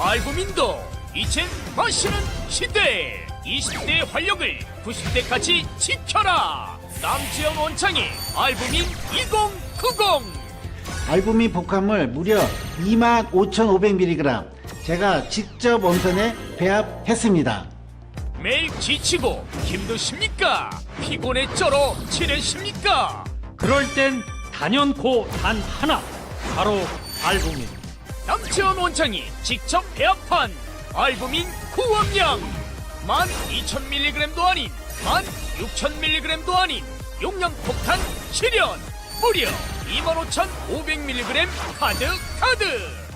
알부민도 이젠 마시는 시대. 20대의 활력을 90대까지 지켜라. 남지현 원창의 알부민 2090. 알부민 복합물 무려 25,500mg 제가 직접 원선에 배합했습니다. 매일 지치고 힘드십니까? 피곤에 쩔어 지내십니까? 그럴 땐 단연코 단 하나, 바로 알부민. 남지현 원장이 직접 배합한 알부민 구원량 12,000mg도 아닌 16,000mg도 아닌 용량 폭탄 실현 무려 25,500mg 가득.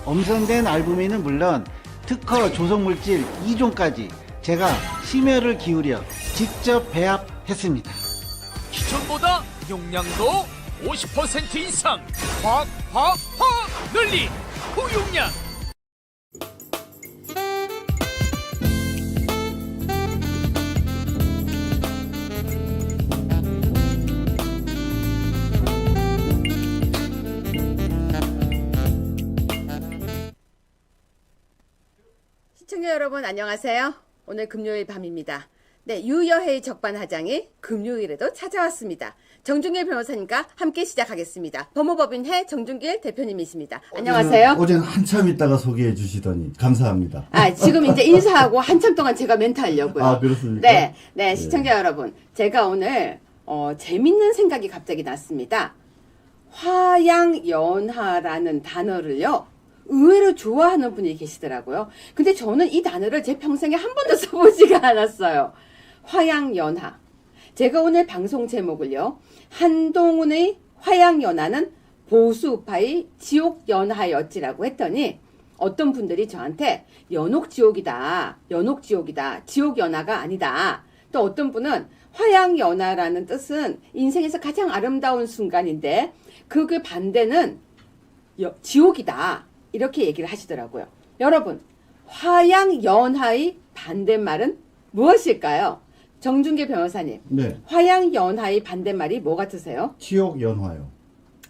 엄선된 알부민은 물론 특허 조성물질 2종까지 제가 심혈을 기울여 직접 배합했습니다. 기존보다 용량도 50% 이상 확 늘린 고용량. 시청자 여러분 안녕하세요. 오늘 금요일 밤입니다. 네, 유여회의 적반하장이 금요일에도 찾아왔습니다. 정준길 변호사님과 함께 시작하겠습니다. 법무법인회 정준길 대표님이십니다. 안녕하세요. 어제는 한참 있다가 소개해 주시더니 감사합니다. 지금 이제 인사하고 한참 동안 제가 멘트 하려고요. 아, 그렇습니까? 네, 시청자 여러분. 제가 오늘 재밌는 생각이 갑자기 났습니다. 화양연화라는 단어를요. 의외로 좋아하는 분이 계시더라고요. 근데 저는 이 단어를 제 평생에 한 번도 써보지가 않았어요. 화양연화. 제가 오늘 방송 제목을요. 한동훈의 화양연화는 보수파의 지옥연화였지라고 했더니 어떤 분들이 저한테 연옥지옥이다. 지옥연화가 아니다. 또 어떤 분은 화양연화라는 뜻은 인생에서 가장 아름다운 순간인데 그게 반대는 지옥이다. 이렇게 얘기를 하시더라고요. 여러분, 화양연화의 반대말은 무엇일까요? 정준계 변호사님. 네. 화양연화의 반대말이 뭐 같으세요? 지옥연화요.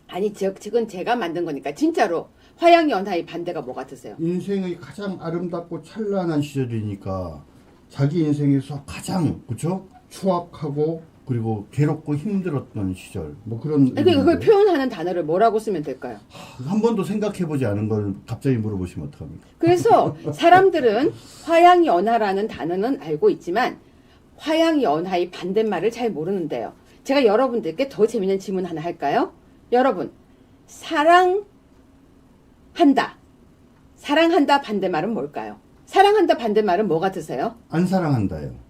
아니, 즉은 제가 만든 거니까 진짜로 화양연화의 반대가 뭐 같으세요? 인생의 가장 아름답고 찬란한 시절이니까 자기 인생에서 가장 그렇죠? 추악하고 그리고 괴롭고 힘들었던 시절 뭐 그런. 그걸 표현하는 단어를 뭐라고 쓰면 될까요? 한 번도 생각해보지 않은 걸 갑자기 물어보시면 어떡합니까? 그래서 사람들은 화양연화라는 단어는 알고 있지만 화양연화의 반대말을 잘 모르는데요. 제가 여러분들께 더 재밌는 질문 하나 할까요? 여러분, 사랑한다 반대말은 뭘까요? 사랑한다 반대말은 뭐 같으세요? 안 사랑한다요.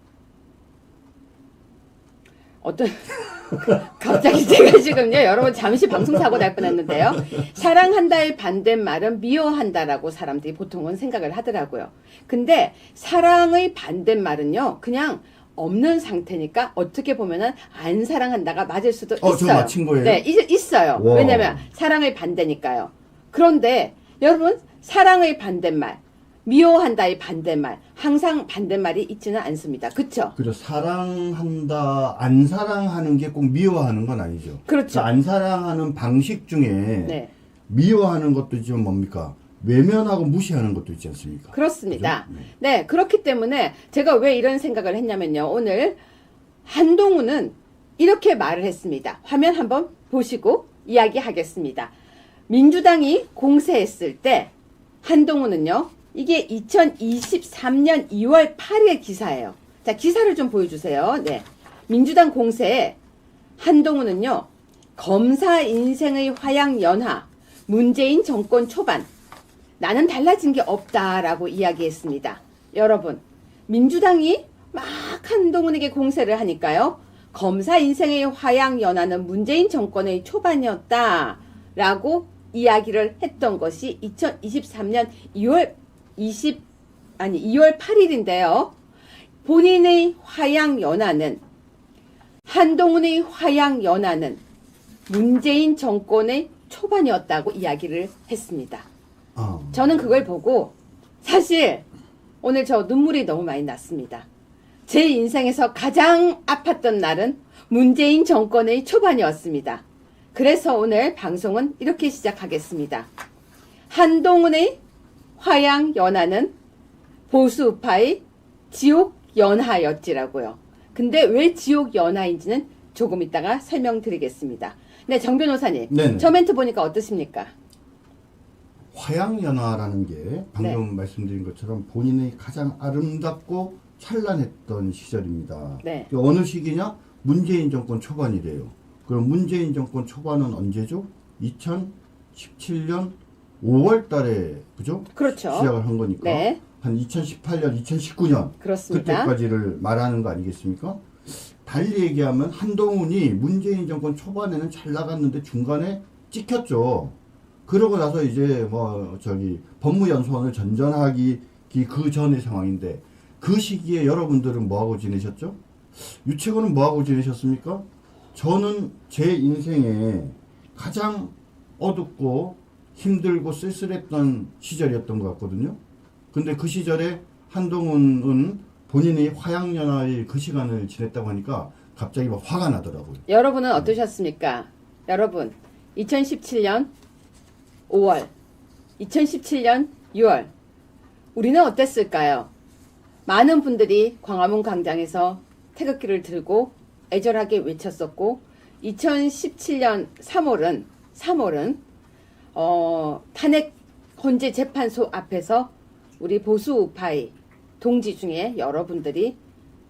갑자기 제가 지금요, 여러분 잠시 방송 사고 날 뻔했는데요. 사랑한다의 반대말은 미워한다라고 사람들이 보통은 생각을 하더라고요. 근데 사랑의 반대말은요, 그냥 없는 상태니까 어떻게 보면은 안 사랑한다가 맞을 수도 있어요. 저 맞힌 거예요? 네, 있어요. 와. 왜냐면 사랑의 반대니까요. 그런데 여러분, 사랑의 반대말, 미워한다의 반대말, 항상 반대말이 있지는 않습니다. 그쵸? 그죠. 사랑한다, 안 사랑하는 게 꼭 미워하는 건 아니죠. 그렇죠. 안 사랑하는 방식 중에 네. 미워하는 것도 있지만 뭡니까? 외면하고 무시하는 것도 있지 않습니까? 그렇습니다. 그죠? 네, 그렇기 때문에 제가 왜 이런 생각을 했냐면요. 오늘 한동훈은 이렇게 말을 했습니다. 화면 한번 보시고 이야기하겠습니다. 민주당이 공세했을 때 한동훈은요. 이게 2023년 2월 8일 기사예요. 자, 기사를 좀 보여주세요. 네. 민주당 공세에 한동훈은요. 검사 인생의 화양연화, 문재인 정권 초반, 나는 달라진 게 없다라고 이야기했습니다. 여러분, 민주당이 막 한동훈에게 공세를 하니까요. 검사 인생의 화양연화는 문재인 정권의 초반이었다라고 이야기를 했던 것이 2023년 2월 8일인데요. 본인의 화양연화는, 한동훈의 화양연화는 문재인 정권의 초반이었다고 이야기를 했습니다. 저는 그걸 보고 사실 오늘 저 눈물이 너무 많이 났습니다. 제 인생에서 가장 아팠던 날은 문재인 정권의 초반이었습니다. 그래서 오늘 방송은 이렇게 시작하겠습니다. 한동훈의 화양 연화는 보수 우파의 지옥 연화였지라고요. 근데 왜 지옥 연화인지는 조금 이따가 설명드리겠습니다. 네, 정 변호사님. 네네. 저 멘트 보니까 어떠십니까? 화양연화라는 게 방금 네. 말씀드린 것처럼 본인의 가장 아름답고 찬란했던 시절입니다. 네. 어느 시기냐? 문재인 정권 초반이래요. 그럼 문재인 정권 초반은 언제죠? 2017년 5월 달에, 그죠? 그렇죠. 시작을 한 거니까. 네. 한 2018년, 2019년. 그렇습니다. 그때까지를 말하는 거 아니겠습니까? 달리 얘기하면 한동훈이 문재인 정권 초반에는 잘 나갔는데 중간에 찍혔죠. 그러고 나서 이제 법무연수원을 전전하기 그 전의 상황인데 그 시기에 여러분들은 뭐하고 지내셨죠? 유채고는 뭐하고 지내셨습니까? 저는 제 인생에 가장 어둡고 힘들고 쓸쓸했던 시절이었던 것 같거든요. 근데 그 시절에 한동훈은 본인이 화양연화의 그 시간을 지냈다고 하니까 갑자기 막 화가 나더라고요. 여러분은 어떠셨습니까? 여러분, 2017년 5월, 2017년 6월, 우리는 어땠을까요? 많은 분들이 광화문 광장에서 태극기를 들고 애절하게 외쳤었고, 2017년 3월은 탄핵 헌재 재판소 앞에서 우리 보수 우파의 동지 중에 여러분들이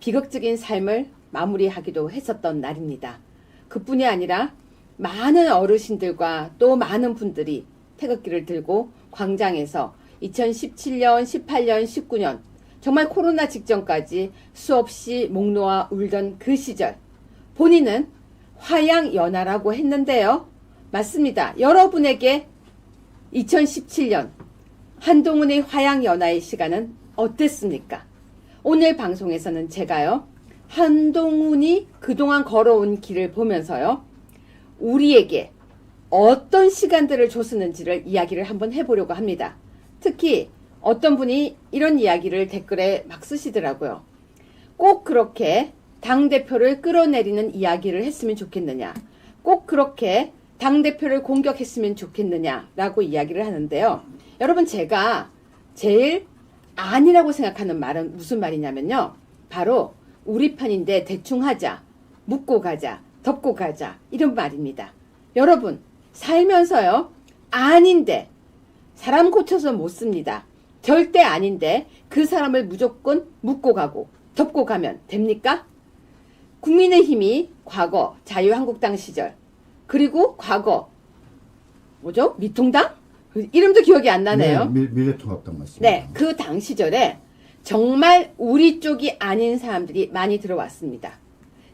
비극적인 삶을 마무리하기도 했었던 날입니다. 그뿐이 아니라 많은 어르신들과 또 많은 분들이 태극기를 들고 광장에서 2017년, 18년, 19년 정말 코로나 직전까지 수없이 목 놓아 울던 그 시절 본인은 화양연화라고 했는데요. 맞습니다. 여러분에게 2017년 한동훈의 화양연화의 시간은 어땠습니까? 오늘 방송에서는 제가요, 한동훈이 그동안 걸어온 길을 보면서요, 우리에게 어떤 시간들을 줬었는지를 이야기를 한번 해보려고 합니다. 특히 어떤 분이 이런 이야기를 댓글에 막 쓰시더라고요. 꼭 그렇게 당대표를 끌어내리는 이야기를 했으면 좋겠느냐, 꼭 그렇게 당대표를 공격했으면 좋겠느냐라고 이야기를 하는데요. 여러분, 제가 제일 아니라고 생각하는 말은 무슨 말이냐면요, 바로 우리 편인데 대충 하자, 묻고 가자, 덮고 가자, 이런 말입니다. 여러분, 살면서요, 아닌데 사람 고쳐서 못 씁니다. 절대 아닌데 그 사람을 무조건 묻고 가고 덮고 가면 됩니까? 국민의힘이 과거 자유한국당 시절, 그리고 과거 뭐죠? 미통당? 이름도 기억이 안 나네요. 네, 미래통합당 맞습니다. 네, 그 당 시절에 정말 우리 쪽이 아닌 사람들이 많이 들어왔습니다.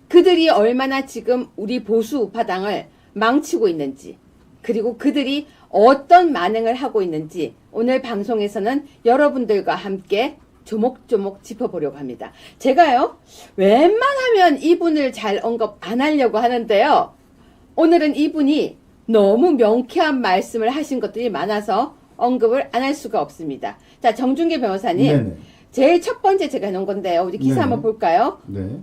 그들이 얼마나 지금 우리 보수 우파당을 망치고 있는지, 그리고 그들이 어떤 만행을 하고 있는지 오늘 방송에서는 여러분들과 함께 조목조목 짚어보려고 합니다. 제가요, 웬만하면 이분을 잘 언급 안 하려고 하는데요, 오늘은 이분이 너무 명쾌한 말씀을 하신 것들이 많아서 언급을 안 할 수가 없습니다. 자, 정준계 변호사님, 네네. 제일 첫 번째 제가 해놓은 건데요. 우리 기사 네네. 한번 볼까요? 네.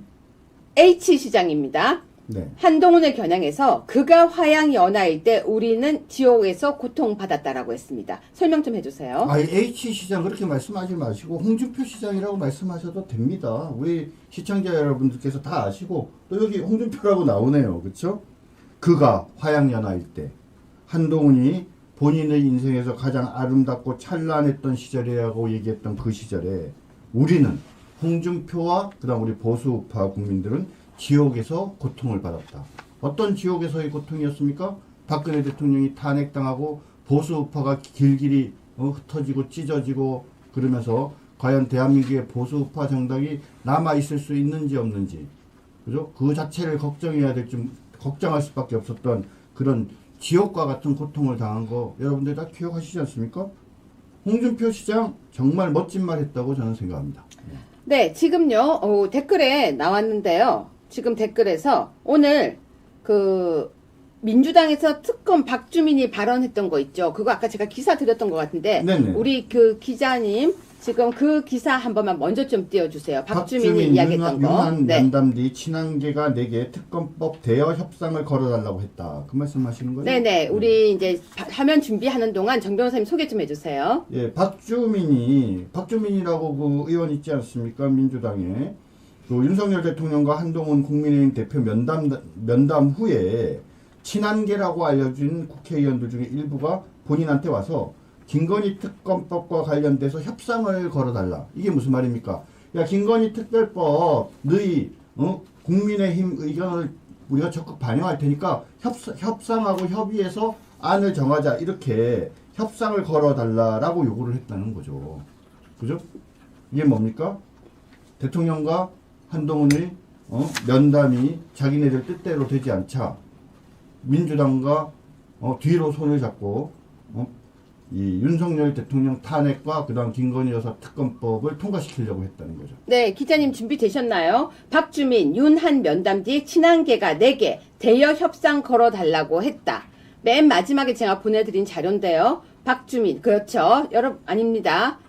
H시장입니다. 네. 한동훈을 겨냥해서 그가 화양연화일 때 우리는 지옥에서 고통받았다라고 했습니다. 설명 좀 해주세요. 아, H시장 그렇게 말씀하지 마시고 홍준표 시장이라고 말씀하셔도 됩니다. 우리 시청자 여러분들께서 다 아시고 또 여기 홍준표라고 나오네요. 그렇죠? 그가 화양연화일 때 한동훈이 본인의 인생에서 가장 아름답고 찬란했던 시절이라고 얘기했던 그 시절에 우리는 홍준표와 그다음 우리 보수우파 국민들은 지옥에서 고통을 받았다. 어떤 지옥에서의 고통이었습니까? 박근혜 대통령이 탄핵당하고 보수우파가 길길이 흩어지고 찢어지고 그러면서 과연 대한민국의 보수우파 정당이 남아있을 수 있는지 없는지, 그죠? 그 자체를 걱정해야 될지 걱정할 수밖에 없었던 그런 지옥과 같은 고통을 당한 거 여러분들 다 기억하시지 않습니까? 홍준표 시장 정말 멋진 말 했다고 저는 생각합니다. 네, 지금요, 댓글에 나왔는데요. 지금 댓글에서 오늘 그 민주당에서 특검 박주민이 발언했던 거 있죠. 그거 아까 제가 기사 드렸던 것 같은데, 네네. 우리 그 기자님 지금 그 기사 한 번만 먼저 좀 띄워주세요. 박주민이 이야기했던 거. 윤한 네. 면담 뒤 친한계가 4개 특검법 대여 협상을 걸어달라고 했다. 그 말씀하시는 거예요? 네네. 우리 이제 화면 준비하는 동안 정 변호사님 소개 좀 해주세요. 예, 박주민이라고 그 의원 있지 않습니까? 민주당에. 그 윤석열 대통령과 한동훈 국민의힘 대표 면담 후에 친한계라고 알려진 국회의원들 중에 일부가 본인한테 와서 김건희 특검법과 관련돼서 협상을 걸어달라. 이게 무슨 말입니까? 야, 김건희 특별법 너희 국민의힘 의견을 우리가 적극 반영할 테니까 협상하고 협의해서 안을 정하자. 이렇게 협상을 걸어달라라고 요구를 했다는 거죠. 그죠? 이게 뭡니까? 대통령과 한동훈의 면담이 자기네들 뜻대로 되지 않자 민주당과 뒤로 손을 잡고 이 윤석열 대통령 탄핵과 그다음 김건희 여사 특검법을 통과시키려고 했다는 거죠. 네, 기자님 준비되셨나요? 박주민, 윤한 면담 뒤 친한계가 4개 대여 협상 걸어달라고 했다. 맨 마지막에 제가 보내드린 자료인데요. 박주민, 그렇죠. 여러분, 아닙니다.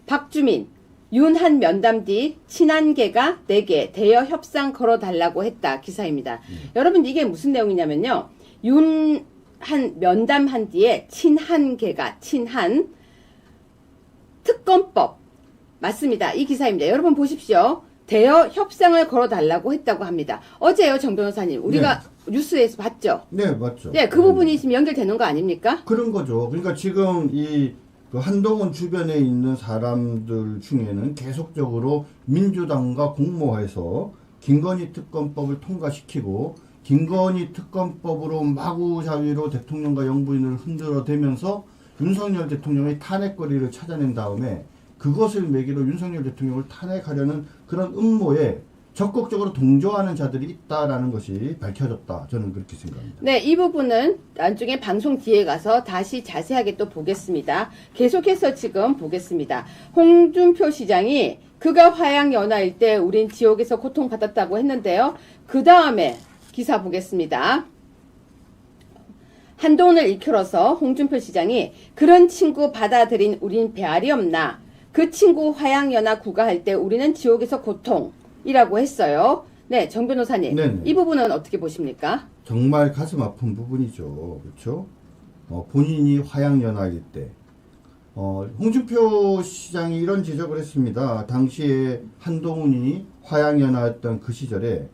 박주민, 윤한 면담 뒤 친한계가 4개 대여 협상 걸어달라고 했다. 기사입니다. 여러분, 이게 무슨 내용이냐면요. 한 면담한 뒤에 친한계가 친한 특검법 맞습니다. 이 기사입니다. 여러분 보십시오. 대여 협상을 걸어달라고 했다고 합니다. 어제요, 정 변호사님. 우리가 뉴스에서 봤죠? 네, 맞죠. 네, 그 부분이 지금 연결되는 거 아닙니까? 그런 거죠. 그러니까 지금 그 한동훈 주변에 있는 사람들 중에는 계속적으로 민주당과 공모해서 김건희 특검법을 통과시키고 김건희 특검법으로 마구잡이로 대통령과 영부인을 흔들어대면서 윤석열 대통령의 탄핵거리를 찾아낸 다음에 그것을 매개로 윤석열 대통령을 탄핵하려는 그런 음모에 적극적으로 동조하는 자들이 있다라는 것이 밝혀졌다. 저는 그렇게 생각합니다. 네, 이 부분은 나중에 방송 뒤에 가서 다시 자세하게 또 보겠습니다. 계속해서 지금 보겠습니다. 홍준표 시장이 그가 화양연화일 때 우린 지옥에서 고통받았다고 했는데요. 그 다음에 기사 보겠습니다. 한동훈을 일컬어서 홍준표 시장이 그런 친구 받아들인 우린 배알이 없나. 그 친구 화양연화 구가할 때 우리는 지옥에서 고통이라고 했어요. 네, 정 변호사님. 네네. 이 부분은 어떻게 보십니까? 정말 가슴 아픈 부분이죠. 그렇죠? 본인이 화양연화일 때 홍준표 시장이 이런 지적을 했습니다. 당시에 한동훈이 화양연화였던 그 시절에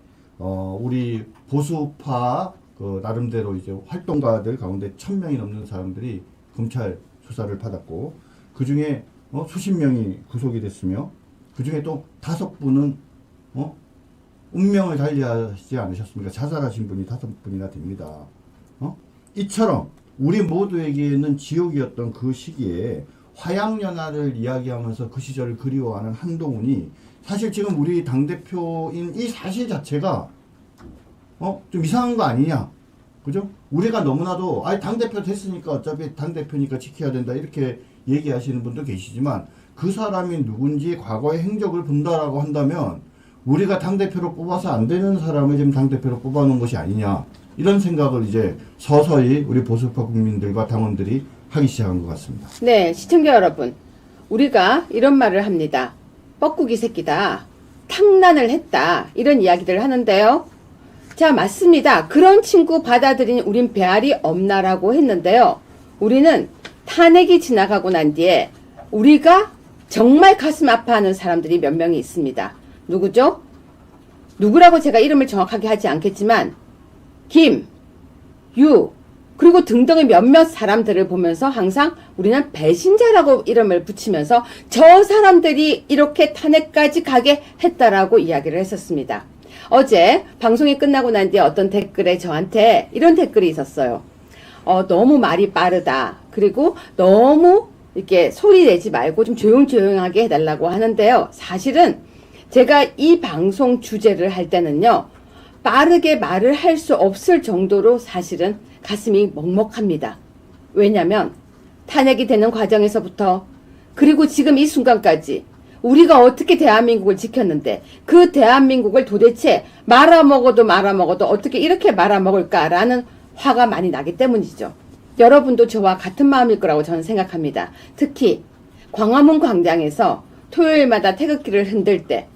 우리 보수파 그 나름대로 이제 활동가들 가운데 1000명이 넘는 사람들이 검찰 수사를 받았고 그 중에 수십 명이 구속이 됐으며 그 중에 또 5분은 운명을 달리하지 않으셨습니까? 자살하신 분이 5분이나 됩니다. 이처럼 우리 모두에게는 지옥이었던 그 시기에 화양연화를 이야기하면서 그 시절을 그리워하는 한동훈이 사실 지금 우리 당대표인 이 사실 자체가 좀 이상한 거 아니냐. 그죠? 우리가 너무나도 당대표 됐으니까 어차피 당대표니까 지켜야 된다 이렇게 얘기하시는 분도 계시지만 그 사람이 누군지 과거의 행적을 본다라고 한다면 우리가 당대표로 뽑아서 안 되는 사람을 지금 당대표로 뽑아놓은 것이 아니냐 이런 생각을 이제 서서히 우리 보수파 국민들과 당원들이 하기 시작한 것 같습니다. 네, 시청자 여러분. 우리가 이런 말을 합니다. 뻐꾸기 새끼다. 탕난을 했다. 이런 이야기들을 하는데요. 자, 맞습니다. 그런 친구 받아들인 우린 배알이 없나라고 했는데요. 우리는 탄핵이 지나가고 난 뒤에 우리가 정말 가슴 아파하는 사람들이 몇 명이 있습니다. 누구죠? 누구라고 제가 이름을 정확하게 하지 않겠지만 김, 유, 그리고 등등의 몇몇 사람들을 보면서 항상 우리는 배신자라고 이름을 붙이면서 저 사람들이 이렇게 탄핵까지 가게 했다라고 이야기를 했었습니다. 어제 방송이 끝나고 난 뒤에 어떤 댓글에 저한테 이런 댓글이 있었어요. 너무 말이 빠르다. 그리고 너무 이렇게 소리 내지 말고 좀 조용조용하게 해달라고 하는데요. 사실은 제가 이 방송 주제를 할 때는요. 빠르게 말을 할 수 없을 정도로 사실은 가슴이 먹먹합니다. 왜냐면 탄핵이 되는 과정에서부터 그리고 지금 이 순간까지 우리가 어떻게 대한민국을 지켰는데 그 대한민국을 도대체 말아먹어도 어떻게 이렇게 말아먹을까라는 화가 많이 나기 때문이죠. 여러분도 저와 같은 마음일 거라고 저는 생각합니다. 특히 광화문 광장에서 토요일마다 태극기를 흔들 때,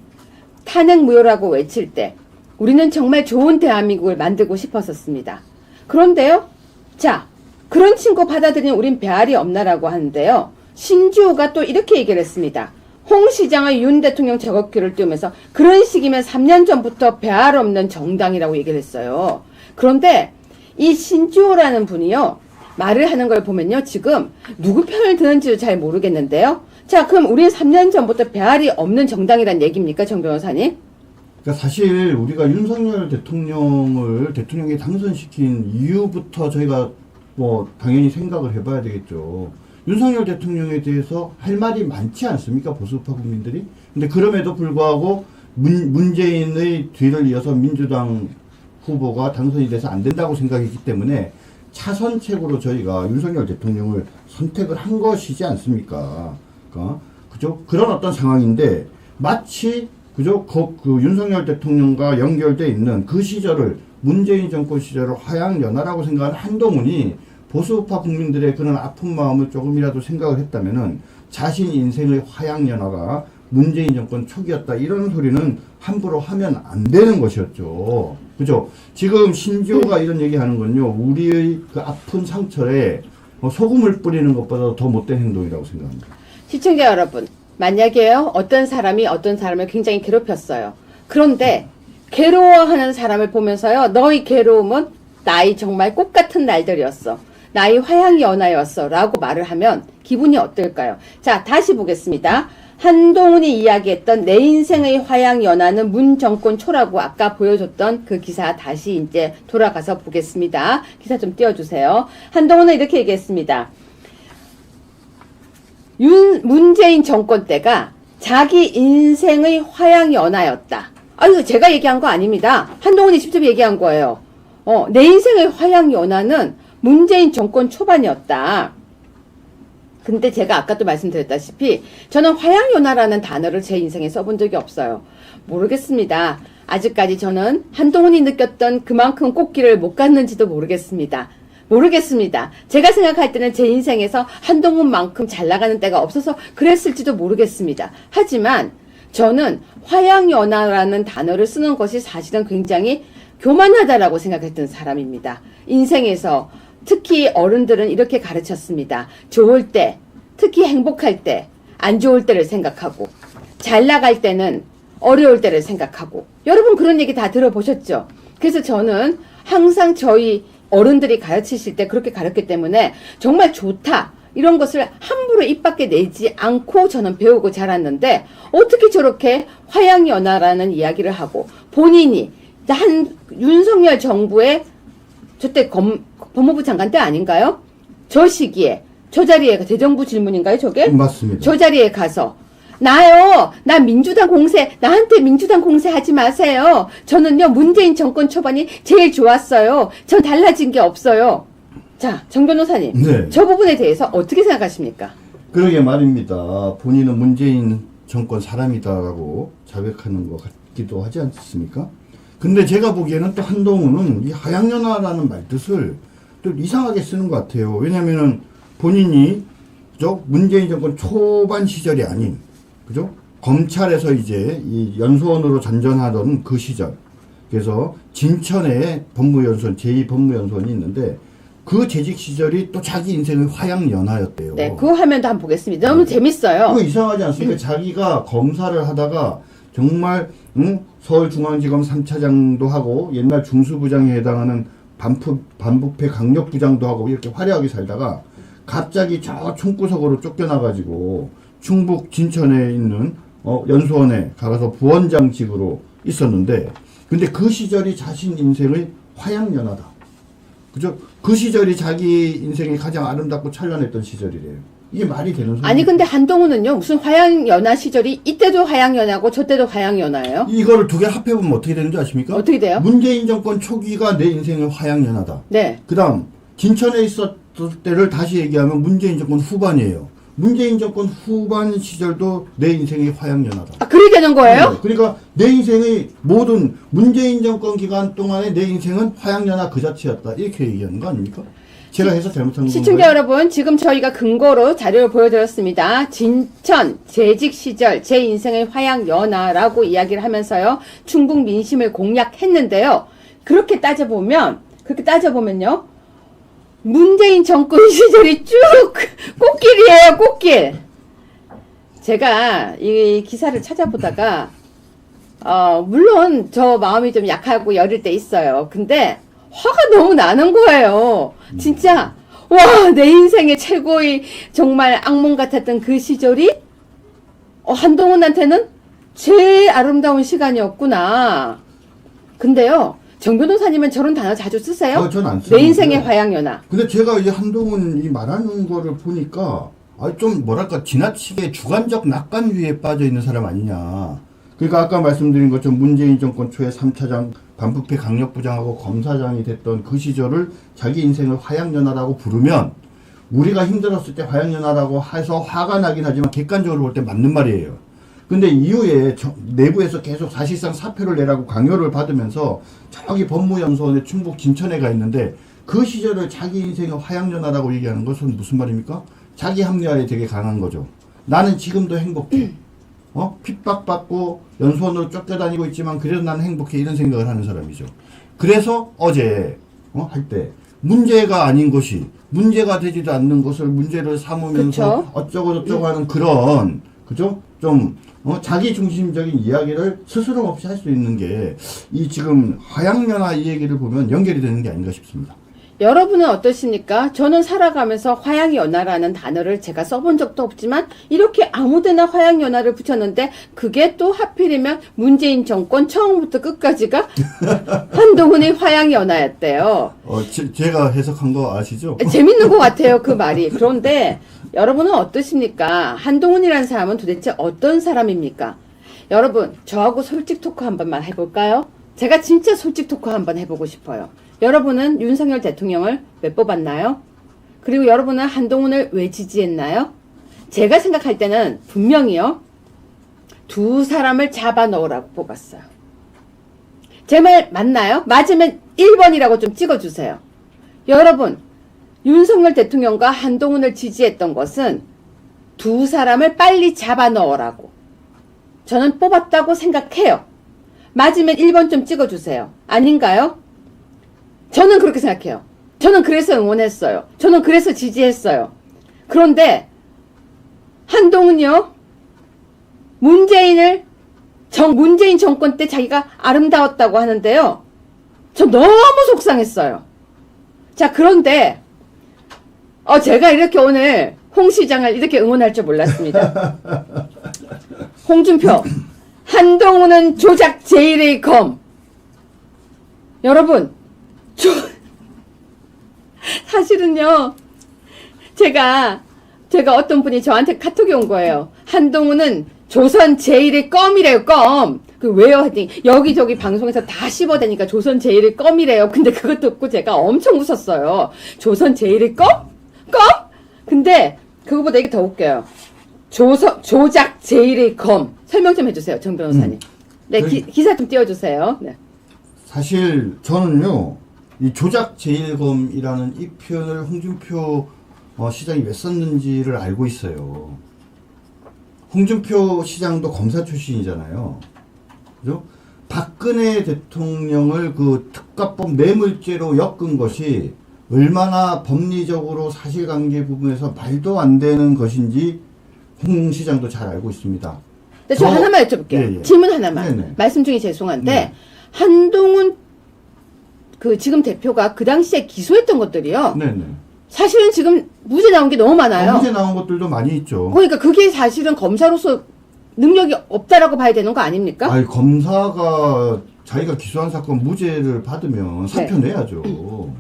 탄핵 무효라고 외칠 때, 우리는 정말 좋은 대한민국을 만들고 싶었었습니다. 그런데요, 자, 그런 친구 받아들이는 우린 배알이 없나라고 하는데요. 신주호가 또 이렇게 얘기를 했습니다. 홍 시장의 윤 대통령 저격기를 띄우면서 그런 식이면 3년 전부터 배알 없는 정당이라고 얘기를 했어요. 그런데 이 신주호라는 분이요, 말을 하는 걸 보면요, 지금 누구 편을 드는지도 잘 모르겠는데요. 자, 그럼 우린 3년 전부터 배알이 없는 정당이란 얘기입니까, 정 변호사님? 그러니까 사실 우리가 윤석열 대통령을 대통령에 당선시킨 이유부터 저희가 뭐 당연히 생각을 해봐야 되겠죠. 윤석열 대통령에 대해서 할 말이 많지 않습니까? 보수파 국민들이. 근데 그럼에도 불구하고 문재인의 뒤를 이어서 민주당 후보가 당선이 돼서 안 된다고 생각했기 때문에 차선책으로 저희가 윤석열 대통령을 선택을 한 것이지 않습니까? 그러니까 그죠? 그런 어떤 상황인데 마치 그죠? 그 윤석열 대통령과 연결돼 있는 그 시절을 문재인 정권 시절을 화양연화라고 생각하는 한동훈이 보수파 국민들의 그런 아픈 마음을 조금이라도 생각을 했다면은 자신 인생의 화양연화가 문재인 정권 초기였다 이런 소리는 함부로 하면 안 되는 것이었죠. 그죠? 지금 신지호가 이런 얘기하는 건요, 우리의 그 아픈 상처에 소금을 뿌리는 것보다 더 못된 행동이라고 생각합니다. 시청자 여러분, 만약에요, 어떤 사람이 어떤 사람을 굉장히 괴롭혔어요. 그런데 괴로워하는 사람을 보면서요, 너의 괴로움은 나의 정말 꽃 같은 날들이었어, 나의 화양연화였어 라고 말을 하면 기분이 어떨까요? 자, 다시 보겠습니다. 한동훈이 이야기했던 내 인생의 화양연화는 문 정권 초라고 아까 보여줬던 그 기사 다시 이제 돌아가서 보겠습니다. 기사 좀 띄워주세요. 한동훈은 이렇게 얘기했습니다. 문재인 정권 때가 자기 인생의 화양연화였다. 이거 제가 얘기한 거 아닙니다. 한동훈이 직접 얘기한 거예요. 내 인생의 화양연화는 문재인 정권 초반이었다. 근데 제가 아까도 말씀드렸다시피 저는 화양연화라는 단어를 제 인생에 써본 적이 없어요. 모르겠습니다. 아직까지 저는 한동훈이 느꼈던 그만큼 꽃길을 못 갔는지도 모르겠습니다. 제가 생각할 때는 제 인생에서 한동훈만큼 잘 나가는 때가 없어서 그랬을지도 모르겠습니다. 하지만 저는 화양연화라는 단어를 쓰는 것이 사실은 굉장히 교만하다라고 생각했던 사람입니다. 인생에서 특히 어른들은 이렇게 가르쳤습니다. 좋을 때, 특히 행복할 때, 안 좋을 때를 생각하고, 잘 나갈 때는 어려울 때를 생각하고. 여러분 그런 얘기 다 들어보셨죠? 그래서 저는 항상 저희 어른들이 가르치실 때 그렇게 가르쳤기 때문에 정말 좋다, 이런 것을 함부로 입 밖에 내지 않고 저는 배우고 자랐는데 어떻게 저렇게 화양연화라는 이야기를 하고 본인이 윤석열 정부의 저때 법무부 장관 때 아닌가요? 저 시기에, 저 자리에, 대정부 질문인가요, 저게? 맞습니다. 저 자리에 가서, 나 민주당 공세, 나한테 민주당 공세 하지 마세요. 저는요, 문재인 정권 초반이 제일 좋았어요. 전 달라진 게 없어요. 자, 정 변호사님. 네. 저 부분에 대해서 어떻게 생각하십니까? 그러게 말입니다. 본인은 문재인 정권 사람이다라고 자백하는 것 같기도 하지 않습니까? 근데 제가 보기에는 또 한동훈은 이 화양연화라는 말뜻을 또 이상하게 쓰는 것 같아요. 왜냐면은 본인이, 그죠? 문재인 정권 초반 시절이 아닌, 그죠? 검찰에서 이제 이 연수원으로 전전하던 그 시절. 그래서 진천에 법무연수원, 제2법무연수원이 있는데 그 재직 시절이 또 자기 인생의 화양연화였대요. 네, 그 화면도 한번 보겠습니다. 너무 재밌어요. 그거 이상하지 않습니까? 자기가 검사를 하다가 정말 서울중앙지검 3차장도 하고 옛날 중수부장에 해당하는 반부패 강력부장도 하고 이렇게 화려하게 살다가 갑자기 저 총구석으로 쫓겨나가지고 충북 진천에 있는 연수원에 가서 부원장직으로 있었는데 근데 그 시절이 자신 인생의 화양연화다. 그죠? 그 시절이 자기 인생이 가장 아름답고 찬란했던 시절이래요. 이게 말이 되는 소리예요? 아니 근데 한동훈은요 무슨 화양연화 시절이 이때도 화양연화고 저때도 화양연화예요? 이거를 두 개 합해보면 어떻게 되는지 아십니까? 어떻게 돼요? 문재인 정권 초기가 내 인생의 화양연화다. 네. 그 다음 진천에 있었을 때를 다시 얘기하면 문재인 정권 후반이에요. 문재인 정권 후반 시절도 내 인생의 화양연화다. 그렇게 되는 거예요? 네. 그러니까 내 인생의 모든 문재인 정권 기간 동안에 내 인생은 화양연화 그 자체였다. 이렇게 얘기하는 거 아닙니까? 제가 해서 잘못한 건가요? 시청자 여러분, 지금 저희가 근거로 자료를 보여드렸습니다. 진천 재직 시절 제 인생의 화양연화라고 이야기를 하면서요, 충북 민심을 공략했는데요. 그렇게 따져보면요, 문재인 정권 시절이 쭉 꽃길이에요, 꽃길. 제가 이 기사를 찾아보다가, 물론 저 마음이 좀 약하고 여릴 때 있어요. 근데 화가 너무 나는 거예요. 진짜 와, 내 인생의 최고의 정말 악몽 같았던 그 시절이 한동훈한테는 제일 아름다운 시간이었구나. 근데요, 정 변호사님은 저런 단어 자주 쓰세요? 전 안 내 쓰는데. 인생의 화양연화. 근데 제가 이제 한동훈이 말하는 거를 보니까 좀 뭐랄까 지나치게 주관적 낙관주의에 빠져 있는 사람 아니냐. 그러니까 아까 말씀드린 것처럼 문재인 정권 초에 3차장 반부패 강력부장하고 검사장이 됐던 그 시절을 자기 인생을 화양연화라고 부르면 우리가 힘들었을 때 화양연화라고 해서 화가 나긴 하지만 객관적으로 볼 때 맞는 말이에요. 근데 이후에 내부에서 계속 사실상 사표를 내라고 강요를 받으면서 저기 법무연수원에 충북 진천에 가 있는데 그 시절을 자기 인생의 화양연화라고 얘기하는 것은 무슨 말입니까? 자기 합리화에 되게 강한 거죠. 나는 지금도 행복해. 핍박받고 연수원으로 쫓겨다니고 있지만 그래도 나는 행복해, 이런 생각을 하는 사람이죠. 그래서 어제 할 때 문제가 아닌 것이 문제가 되지도 않는 것을 문제를 삼으면서 그쵸? 어쩌고저쩌고 하는 그런, 그죠? 좀 자기 중심적인 이야기를 스스럼 없이 할 수 있는 게 이 지금 화양연화 이 얘기를 보면 연결이 되는 게 아닌가 싶습니다. 여러분은 어떠십니까? 저는 살아가면서 화양연화라는 단어를 제가 써본 적도 없지만 이렇게 아무데나 화양연화를 붙였는데 그게 또 하필이면 문재인 정권 처음부터 끝까지가 한동훈의 화양연화였대요. 제가 해석한 거 아시죠? 재밌는 것 같아요, 그 말이. 그런데 여러분은 어떠십니까? 한동훈이라는 사람은 도대체 어떤 사람입니까? 여러분, 저하고 솔직 토크 한 번만 해볼까요? 제가 진짜 솔직 토크 한번 해보고 싶어요. 여러분은 윤석열 대통령을 왜 뽑았나요? 그리고 여러분은 한동훈을 왜 지지했나요? 제가 생각할 때는 분명히요, 두 사람을 잡아 넣으라고 뽑았어요. 제 말 맞나요? 맞으면 1번이라고 좀 찍어주세요. 여러분, 윤석열 대통령과 한동훈을 지지했던 것은 두 사람을 빨리 잡아 넣으라고 저는 뽑았다고 생각해요. 맞으면 1번 좀 찍어주세요. 아닌가요? 저는 그렇게 생각해요. 저는 그래서 응원했어요. 저는 그래서 지지했어요. 그런데 한동훈이요, 문재인 정권 때 자기가 아름다웠다고 하는데요, 저 너무 속상했어요. 자, 그런데 제가 이렇게 오늘 홍 시장을 이렇게 응원할 줄 몰랐습니다. 홍준표, 한동훈은 조작 제1의 검. 여러분, 사실은요, 제가 어떤 분이 저한테 카톡이 온 거예요. 한동훈은 조선 제1의 껌이래요, 껌. 그 왜요? 했더니 여기저기 방송에서 다 씹어대니까 조선 제1의 껌이래요. 근데 그것 듣고 제가 엄청 웃었어요. 조선 제1의 껌? 껌? 근데 그거보다 이게 더 웃겨요. 조작 제1의 검. 설명 좀 해주세요, 정 변호사님. 네, 기사 좀 띄워주세요. 네. 사실 저는요, 이 조작 제1검이라는 이 표현을 홍준표 시장이 왜 썼는지를 알고 있어요. 홍준표 시장도 검사 출신이잖아요. 그죠? 박근혜 대통령을 그 특가법 뇌물죄로 엮은 것이 얼마나 법리적으로 사실관계 부분에서 말도 안 되는 것인지 홍 시장도 잘 알고 있습니다. 네, 저 하나만 여쭤볼게요. 예, 예. 질문 하나만. 네네. 말씀 중에 죄송한데, 네. 한동훈 지금 대표가 그 당시에 기소했던 것들이요, 네네. 사실은 지금 무죄 나온 게 너무 많아요. 문제 나온 것들도 많이 있죠. 그러니까 그게 사실은 검사로서 능력이 없다라고 봐야 되는 거 아닙니까? 아니, 검사가 자기가 기소한 사건 무죄를 받으면 사표 내야죠.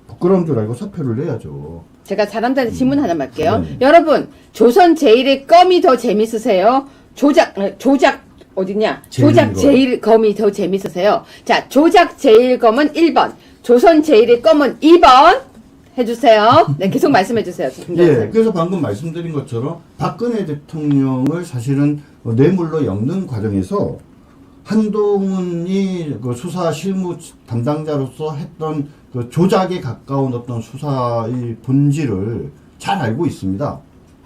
부끄러운 줄 알고 사표를 내야죠. 제가 사람들한테 질문 하나만 할게요. 네. 여러분, 조선 제1의 껌이 더 재밌으세요? 조작 어디냐? 조작 제1검이 더 재밌으세요? 자, 조작 제1검은 1번, 조선 제1의 껌은 2번 해주세요. 네, 계속 말씀해주세요. 예, 그래서 방금 말씀드린 것처럼 박근혜 대통령을 사실은 뇌물로 엮는 과정에서 한동훈이 그 수사 실무 담당자로서 했던 그 조작에 가까운 어떤 수사의 본질을 잘 알고 있습니다.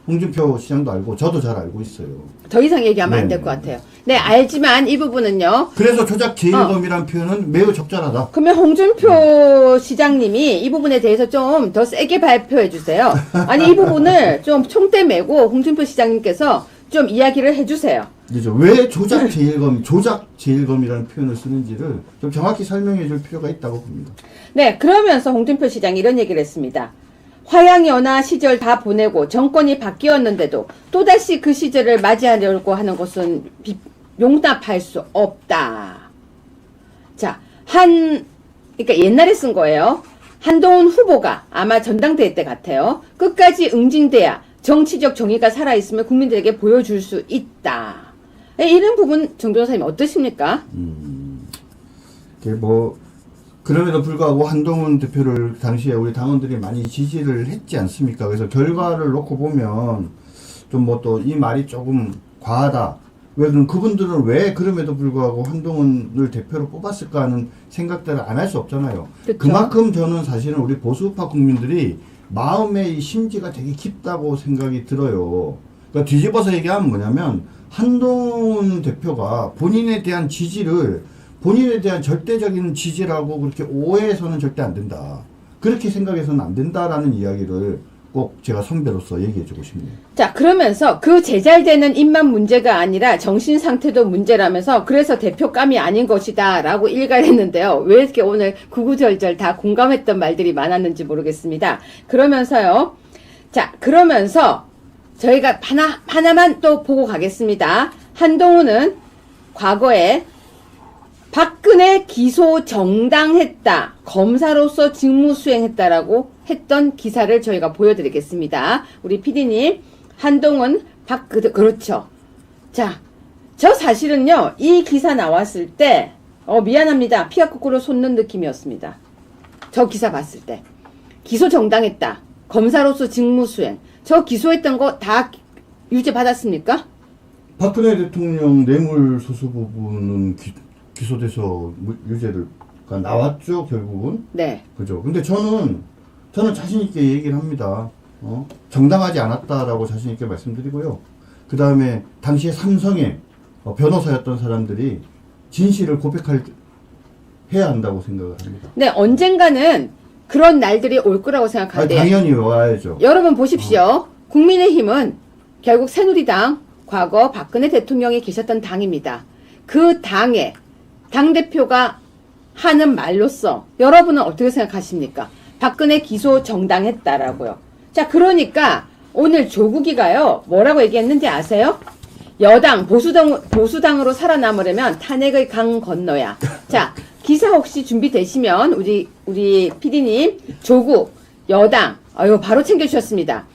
홍준표 시장도 알고 저도 잘 알고 있어요. 더 이상 얘기하면 안 될 네. 것 같아요. 네, 알지만 이 부분은요. 그래서 조작 제일검이라는 표현은 매우 적절하다. 그러면 홍준표 시장님이 이 부분에 대해서 좀 더 세게 발표해 주세요. 아니, 이 부분을 좀 총대 메고 홍준표 시장님께서 좀 이야기를 해 주세요. 그죠? 왜 조작 제일검이라는 표현을 쓰는지를 좀 정확히 설명해 줄 필요가 있다고 봅니다. 네, 그러면서 홍준표 시장이 이런 얘기를 했습니다. 화양연화 시절 다 보내고 정권이 바뀌었는데도 또다시 그 시절을 맞이하려고 하는 것은 용납할 수 없다. 자, 그러니까 옛날에 쓴 거예요. 한동훈 후보가 아마 전당대회 때 같아요. 끝까지 응징돼야 정치적 정의가 살아있으면 국민들에게 보여줄 수 있다. 네, 이런 부분 정 변호사님 어떠십니까? 이게 그럼에도 불구하고 한동훈 대표를 당시에 우리 당원들이 많이 지지를 했지 않습니까? 그래서 결과를 놓고 보면 좀 또 이 말이 조금 과하다. 왜 그럼 그분들은 왜 그럼에도 불구하고 한동훈을 대표로 뽑았을까 하는 생각들을 안 할 수 없잖아요. 그쵸? 그만큼 저는 사실은 우리 보수파 국민들이 마음의 이 심지가 되게 깊다고 생각이 들어요. 그러니까 뒤집어서 얘기하면 뭐냐면 한동훈 대표가 본인에 대한 절대적인 지지라고 그렇게 오해해서는 절대 안 된다. 그렇게 생각해서는 안 된다라는 이야기를 꼭 제가 선배로서 얘기해주고 싶네요. 자, 그러면서 그 제잘되는 입만 문제가 아니라 정신 상태도 문제라면서 그래서 대표감이 아닌 것이다 라고 일갈 했는데요. 왜 이렇게 오늘 구구절절 다 공감했던 말들이 많았는지 모르겠습니다. 그러면서요. 자, 그러면서 저희가 하나만 또 보고 가겠습니다. 한동훈은 과거에 박근혜 기소 정당했다. 검사로서 직무 수행했다라고 했던 기사를 저희가 보여드리겠습니다. 우리 PD님, 한동훈, 그렇죠. 자, 저 사실은요, 이 기사 나왔을 때, 미안합니다. 피가 거꾸로 솟는 느낌이었습니다. 저 기사 봤을 때. 기소 정당했다. 검사로서 직무 수행. 저 기소했던 거 다 유죄 받았습니까? 박근혜 대통령 뇌물수수 부분은 기소돼서 유죄가 나왔죠, 결국은. 네. 그죠. 근데 저는 자신있게 얘기를 합니다. 정당하지 않았다라고 자신있게 말씀드리고요. 그 다음에 당시에 삼성의 변호사였던 사람들이 진실을 해야 한다고 생각을 합니다. 네, 언젠가는 그런 날들이 올 거라고 생각하는데. 당연히 와야죠. 여러분 보십시오. 국민의힘은 결국 새누리당, 과거 박근혜 대통령이 계셨던 당입니다. 그 당의 당대표가 하는 말로써 여러분은 어떻게 생각하십니까? 박근혜 기소 정당했다라고요. 자, 그러니까 오늘 조국이가요, 뭐라고 얘기했는지 아세요? 여당, 보수당으로 살아남으려면 탄핵의 강 건너야. 자, 기사 혹시 준비되시면 우리 PD님, 조국, 여당, 바로 챙겨주셨습니다.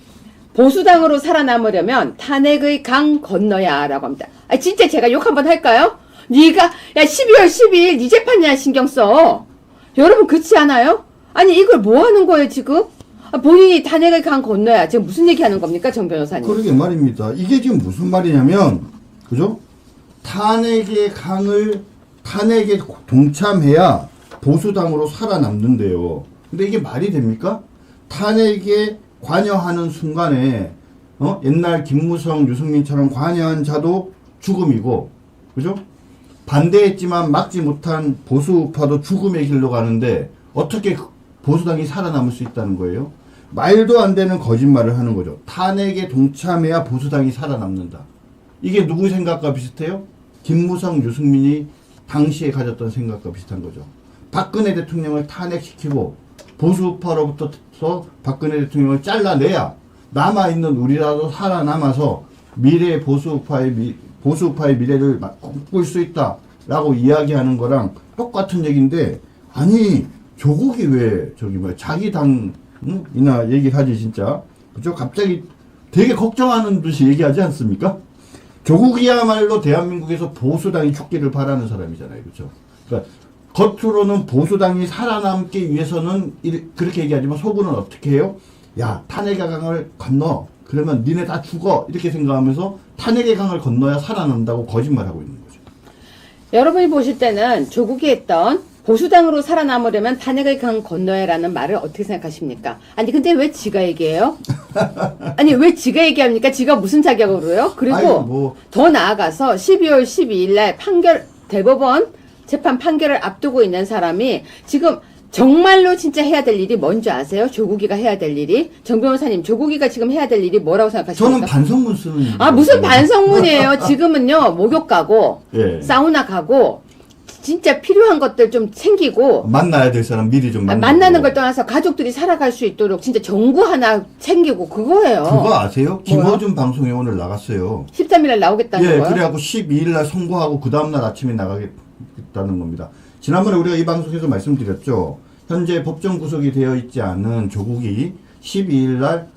보수당으로 살아남으려면 탄핵의 강 건너야 라고 합니다. 진짜 제가 욕 한번 할까요? 니가 12월 12일 니 재판이야 신경 써. 여러분 그렇지 않아요? 아니 이걸 뭐 하는 거예요 지금? 본인이 탄핵의 강 건너야. 지금 무슨 얘기 하는 겁니까 정 변호사님? 그러게 말입니다. 이게 지금 무슨 말이냐면 그죠? 탄핵에 동참해야 보수당으로 살아남는데요. 근데 이게 말이 됩니까? 탄핵에 관여하는 순간에 옛날 김무성, 유승민처럼 관여한 자도 죽음이고, 그죠? 반대했지만 막지 못한 보수파도 죽음의 길로 가는데 어떻게 보수당이 살아남을 수 있다는 거예요? 말도 안 되는 거짓말을 하는 거죠. 탄핵에 동참해야 보수당이 살아남는다. 이게 누구 생각과 비슷해요? 김무성, 유승민이 당시에 가졌던 생각과 비슷한 거죠. 박근혜 대통령을 탄핵시키고 보수파로부터 박근혜 대통령을 잘라내야 남아있는 우리라도 살아남아서 미래의 보수파의 미래를 꿈꿀 수 있다라고 이야기하는 거랑 똑같은 얘기인데, 아니 조국이 왜 자기 당이나 얘기를 하지 진짜. 그죠? 갑자기 되게 걱정하는 듯이 얘기하지 않습니까? 조국이야말로 대한민국에서 보수당이 죽기를 바라는 사람이잖아요. 그죠? 그러니까 겉으로는 보수당이 살아남기 위해서는 그렇게 얘기하지만 속으로는 어떻게 해요? 야, 탄핵의 강을 건너. 그러면 니네 다 죽어. 이렇게 생각하면서 탄핵의 강을 건너야 살아난다고 거짓말하고 있는 거죠. 여러분이 보실 때는 조국이 했던 보수당으로 살아남으려면 탄핵의 강 건너야라는 말을 어떻게 생각하십니까? 아니 근데 왜 지가 얘기해요? 아니 왜 지가 얘기합니까? 지가 무슨 자격으로요? 그리고 아이고, 뭐. 더 나아가서 12월 12일 날 대법원 재판 판결을 앞두고 있는 사람이 지금 정말로 진짜 해야 될 일이 뭔지 아세요? 조국이가 해야 될 일이? 정 변호사님, 조국이가 지금 해야 될 일이 뭐라고 생각하십니까? 저는 반성문 쓰는 아, 무슨 반성문이에요? 지금은요, 목욕 가고, 예. 사우나 가고, 진짜 필요한 것들 좀 챙기고, 만나야 될 사람 미리 좀 만나는 걸 떠나서 가족들이 살아갈 수 있도록 진짜 정구 하나 챙기고 그거예요. 그거 아세요? 김어준 방송에 오늘 나갔어요. 13일날 나오겠다는 예, 거예요? 그래갖고 12일 날 선고하고 그 다음날 아침에 나가겠다는 겁니다. 지난번에 우리가 이 방송에서 말씀드렸죠. 현재 법정 구속이 되어 있지 않은 조국이 12일 날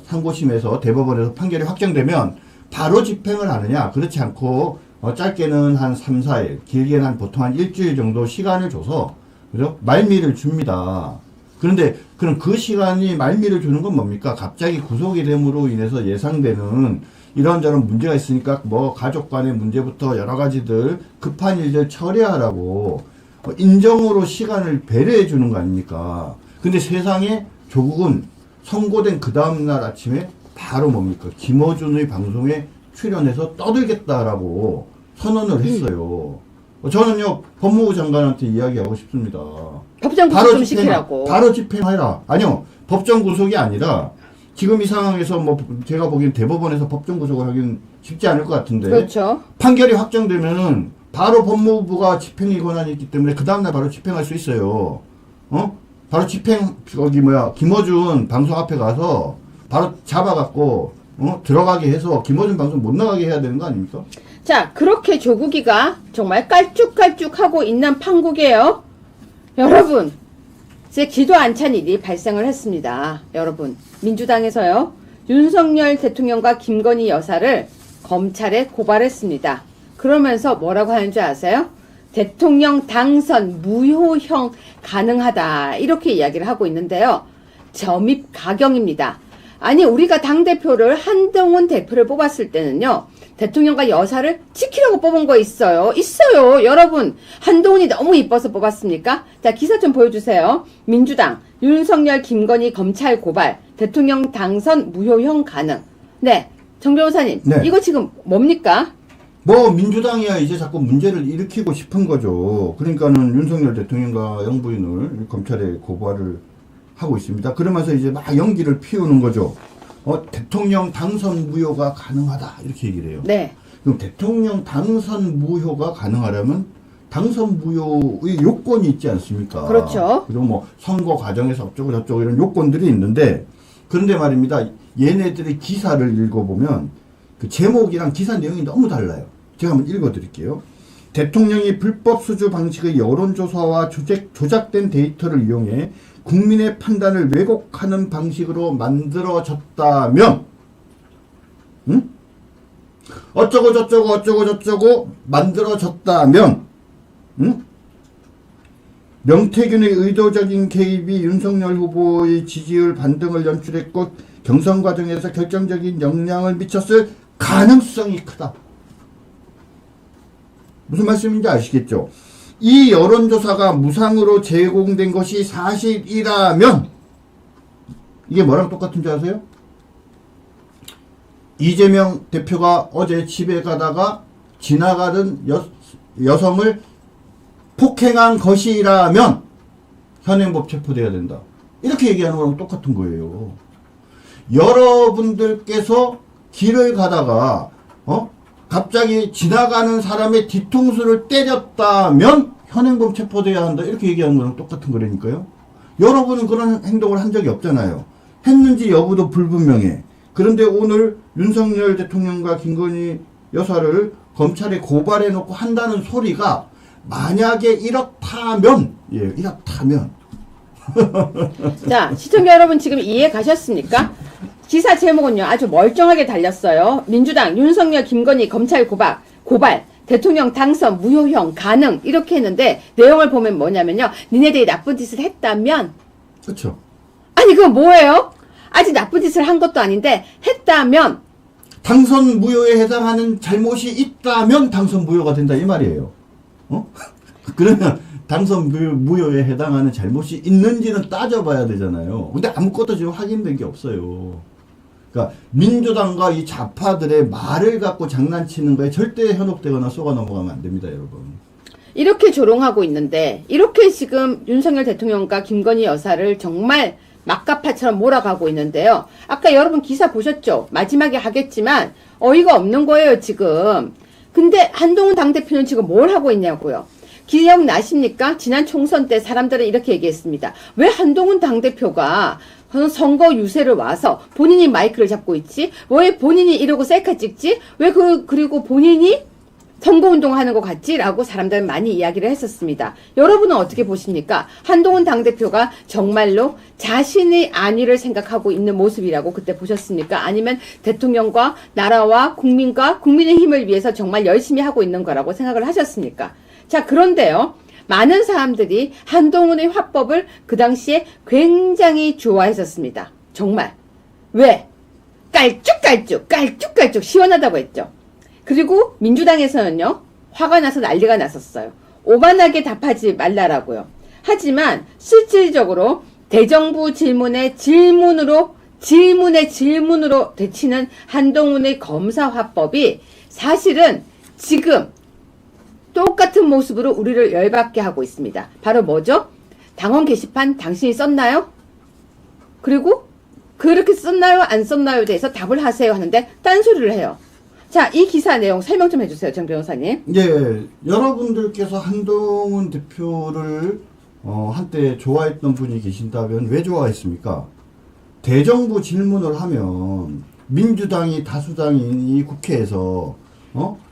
상고심에서 대법원에서 판결이 확정되면 바로 집행을 하느냐, 그렇지 않고 짧게는 한 3, 4일, 길게는 한 보통 한 일주일 정도 시간을 줘서 그죠? 말미를 줍니다. 그런데 그럼 그 시간이 말미를 주는 건 뭡니까? 갑자기 구속이 됨으로 인해서 예상되는 이런저런 문제가 있으니까 뭐 가족 간의 문제부터 여러 가지들 급한 일들 처리하라고 인정으로 시간을 배려해 주는 거 아닙니까? 근데 세상에 조국은 선고된 그 다음날 아침에 바로 뭡니까? 김어준의 방송에 출연해서 떠들겠다라고 선언을 했어요. 저는요, 법무부 장관한테 이야기하고 싶습니다. 법정 구속 좀 시키라고. 바로 집행해라. 아니요, 법정 구속이 아니라 지금 이 상황에서 뭐 제가 보기엔 대법원에서 법정 구속을 하기는 쉽지 않을 것 같은데. 그렇죠. 판결이 확정되면은 바로 법무부가 집행의 권한이 있기 때문에 그 다음날 바로 집행할 수 있어요. 바로 집행, 김어준 방송 앞에 가서 바로 잡아갖고, 들어가게 해서 김어준 방송 못 나가게 해야 되는 거 아닙니까? 자, 그렇게 조국이가 정말 깔쭉깔쭉하고 있는 판국이에요. 여러분, 제 기도 안 찬 일이 발생을 했습니다. 여러분, 민주당에서요, 윤석열 대통령과 김건희 여사를 검찰에 고발했습니다. 그러면서 뭐라고 하는 줄 아세요? 대통령 당선 무효형 가능하다. 이렇게 이야기를 하고 있는데요. 점입 가경입니다. 아니, 우리가 당대표를 한동훈 대표를 뽑았을 때는요, 대통령과 여사를 지키려고 뽑은 거 있어요. 있어요. 여러분, 한동훈이 너무 이뻐서 뽑았습니까? 자, 기사 좀 보여주세요. 민주당, 윤석열, 김건희 검찰 고발, 대통령 당선 무효형 가능. 네, 정 변호사님, 네. 이거 지금 뭡니까? 뭐 민주당이야 이제 자꾸 문제를 일으키고 싶은 거죠. 그러니까는 윤석열 대통령과 영부인을 검찰에 고발을 하고 있습니다. 그러면서 이제 막 연기를 피우는 거죠. 대통령 당선 무효가 가능하다 이렇게 얘기를 해요. 네. 그럼 대통령 당선 무효가 가능하려면 당선 무효의 요건이 있지 않습니까? 그렇죠. 그리고 뭐 선거 과정에서 어쩌고 저쩌고 이런 요건들이 있는데, 그런데 말입니다. 얘네들의 기사를 읽어보면 그 제목이랑 기사 내용이 너무 달라요. 제가 한번 읽어드릴게요. 대통령이 불법 수주 방식의 여론조사와 조작된 데이터를 이용해 국민의 판단을 왜곡하는 방식으로 만들어졌다면, 응? 어쩌고 저쩌고 만들어졌다면, 응? 명태균의 의도적인 개입이 윤석열 후보의 지지율 반등을 연출했고 경선 과정에서 결정적인 영향을 미쳤을 가능성이 크다. 무슨 말씀인지 아시겠죠? 이 여론조사가 무상으로 제공된 것이 사실이라면, 이게 뭐랑 똑같은 줄 아세요? 이재명 대표가 어제 집에 가다가 지나가던 여성을 폭행한 것이라면 현행법 체포돼야 된다. 이렇게 얘기하는 거랑 똑같은 거예요. 여러분들께서 길을 가다가 갑자기 지나가는 사람의 뒤통수를 때렸다면 현행범 체포돼야 한다. 이렇게 얘기하는 거랑 똑같은 거라니까요. 여러분은 그런 행동을 한 적이 없잖아요. 했는지 여부도 불분명해. 그런데 오늘 윤석열 대통령과 김건희 여사를 검찰에 고발해놓고 한다는 소리가 만약에 이렇다면, 이렇다면. 자, 시청자 여러분 지금 이해 가셨습니까? 기사 제목은요, 아주 멀쩡하게 달렸어요. 민주당, 윤석열, 김건희 검찰 고발, 대통령 당선 무효형 가능, 이렇게 했는데, 내용을 보면 뭐냐면요, 니네들이 나쁜 짓을 했다면, 그쵸. 아니, 그건 뭐예요? 아직 나쁜 짓을 한 것도 아닌데, 했다면, 당선 무효에 해당하는 잘못이 있다면 당선 무효가 된다 이 말이에요. 그러면 당선 무효에 해당하는 잘못이 있는지는 따져봐야 되잖아요. 근데 아무것도 지금 확인된 게 없어요. 그러니까 민주당과 이 좌파들의 말을 갖고 장난치는 거에 절대 현혹되거나 속아 넘어가면 안 됩니다, 여러분. 이렇게 조롱하고 있는데 이렇게 지금 윤석열 대통령과 김건희 여사를 정말 막가파처럼 몰아가고 있는데요. 아까 여러분 기사 보셨죠? 마지막에 하겠지만 어이가 없는 거예요, 지금. 근데 한동훈 당대표는 지금 뭘 하고 있냐고요. 기억나십니까? 지난 총선 때 사람들은 이렇게 얘기했습니다. 왜 한동훈 당대표가 선거 유세를 와서 본인이 마이크를 잡고 있지? 왜 본인이 이러고 셀카 찍지? 왜 그리고 본인이 선거운동 하는 것 같지? 라고 사람들은 많이 이야기를 했었습니다. 여러분은 어떻게 보십니까? 한동훈 당대표가 정말로 자신의 안위를 생각하고 있는 모습이라고 그때 보셨습니까? 아니면 대통령과 나라와 국민과 국민의 힘을 위해서 정말 열심히 하고 있는 거라고 생각을 하셨습니까? 자, 그런데요. 많은 사람들이 한동훈의 화법을 그 당시에 굉장히 좋아했었습니다. 정말. 왜? 깔쭉깔쭉 시원하다고 했죠. 그리고 민주당에서는요. 화가 나서 난리가 났었어요. 오만하게 답하지 말라라고요. 하지만 실질적으로 대정부 질문에 질문으로 되치는 한동훈의 검사 화법이 사실은 지금 똑같은 모습으로 우리를 열받게 하고 있습니다. 바로 뭐죠? 당원 게시판 당신이 썼나요? 그리고 그렇게 썼나요? 안 썼나요에 대해서 답을 하세요 하는데 딴소리를 해요. 자, 이 기사 내용 설명 좀 해주세요, 정 변호사님. 예, 여러분들께서 한동훈 대표를 한때 좋아했던 분이 계신다면 왜 좋아했습니까? 대정부 질문을 하면 민주당이 다수당인 이 국회에서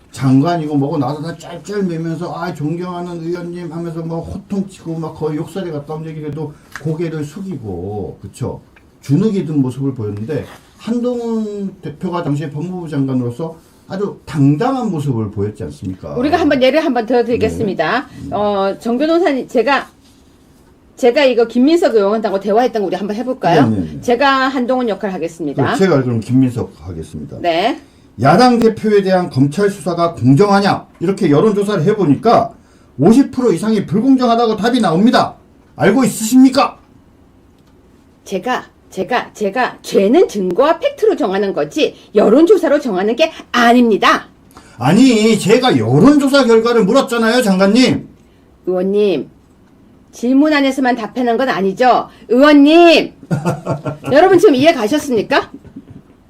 장관이고 뭐고 나서 다 짤짤매면서 존경하는 의원님 하면서 뭐 호통치고 막 거의 욕설에 가까운 얘기를 해도 고개를 숙이고 그쵸 주눅이 든 모습을 보였는데 한동훈 대표가 당시에 법무부 장관으로서 아주 당당한 모습을 보였지 않습니까? 우리가 한번 예를 한번 들어드리겠습니다. 네. 정 변호사님 제가 이거 김민석 의원하고 대화했던 거 우리 한번 해볼까요? 네. 제가 한동훈 역할 하겠습니다. 제가 그럼 김민석 하겠습니다. 네. 야당 대표에 대한 검찰 수사가 공정하냐 이렇게 여론조사를 해보니까 50% 이상이 불공정하다고 답이 나옵니다. 알고 있으십니까? 제가 죄는 증거와 팩트로 정하는 거지 여론조사로 정하는 게 아닙니다. 아니 제가 여론조사 결과를 물었잖아요, 장관님. 의원님, 질문 안에서만 답하는 건 아니죠. 의원님, 여러분 지금 이해 가셨습니까?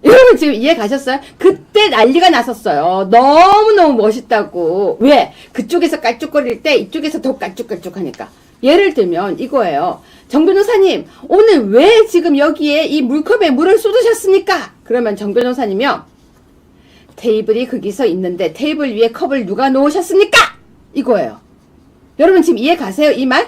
여러분 지금 이해 가셨어요? 그때 난리가 났었어요. 너무너무 멋있다고. 왜? 그쪽에서 깔쭉거릴 때 이쪽에서 더 깔쭉깔쭉하니까. 예를 들면 이거예요. 정 변호사님, 오늘 왜 지금 여기에 이 물컵에 물을 쏟으셨습니까? 그러면 정 변호사님이요. 테이블이 거기서 있는데 테이블 위에 컵을 누가 놓으셨습니까? 이거예요. 여러분 지금 이해 가세요? 이 말?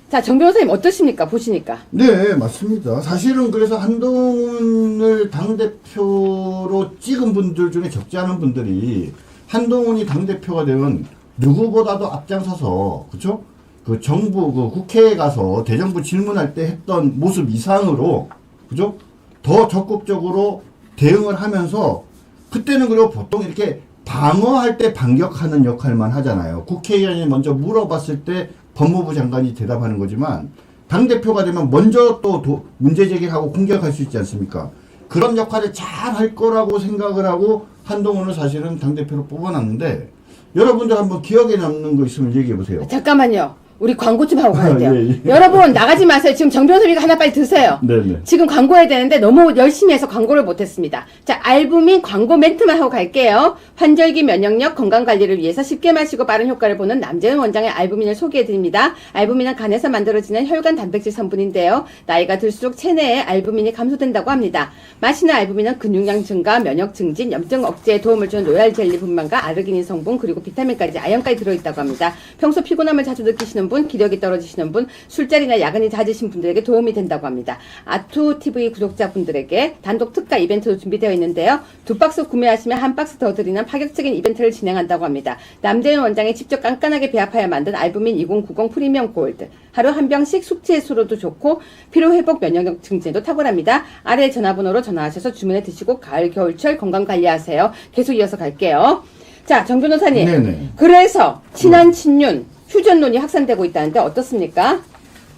자, 정 변호사님 어떠십니까? 보시니까. 네, 맞습니다. 사실은 그래서 한동훈을 당대표로 찍은 분들 중에 적지 않은 분들이 한동훈이 당대표가 되면 누구보다도 앞장서서, 그쵸? 그 정부, 그 국회에 가서 대정부 질문할 때 했던 모습 이상으로, 그죠? 더 적극적으로 대응을 하면서, 그때는 그리고 보통 이렇게 방어할 때 반격하는 역할만 하잖아요. 국회의원이 먼저 물어봤을 때 법무부 장관이 대답하는 거지만, 당대표가 되면 먼저 또 문제 제기하고 공격할 수 있지 않습니까? 그런 역할을 잘 할 거라고 생각을 하고 한동훈을 사실은 당대표로 뽑아놨는데, 여러분들 한번 기억에 남는 거 있으면 얘기해 보세요. 잠깐만요. 우리 광고 좀 하고 가야 돼요. 예. 여러분 나가지 마세요. 지금 정 변호사님이 하나 빨리 드세요. 네네. 지금 광고해야 되는데 너무 열심히 해서 광고를 못했습니다. 자, 알부민 광고 멘트만 하고 갈게요. 환절기 면역력 건강관리를 위해서 쉽게 마시고 빠른 효과를 보는 남재은 원장의 알부민을 소개해드립니다. 알부민은 간에서 만들어지는 혈관 단백질 성분인데요. 나이가 들수록 체내에 알부민이 감소된다고 합니다. 마시는 알부민은 근육량 증가, 면역 증진, 염증 억제에 도움을 주는 로얄 젤리 분만과 아르기닌 성분 그리고 비타민까지 아연까지 들어있다고 합니다. 평소 피곤함을 자주 느끼시는 분, 기력이 떨어지시는 분, 술자리나 야근이 잦으신 분들에게 도움이 된다고 합니다. 아투TV 구독자분들에게 단독 특가 이벤트도 준비되어 있는데요. 2박스 구매하시면 1박스 더 드리는 파격적인 이벤트를 진행한다고 합니다. 남재은 원장이 직접 깐깐하게 배합하여 만든 알부민 2090 프리미엄 골드. 하루 한 병씩 숙취 해소로도 좋고 피로회복 면역력 증진에도 탁월합니다. 아래 전화번호로 전화하셔서 주문해 드시고 가을 겨울철 건강관리하세요. 계속 이어서 갈게요. 자, 정 변호사님. 네네. 그래서 친한 친윤 휴전론이 확산되고 있다는데 어떻습니까?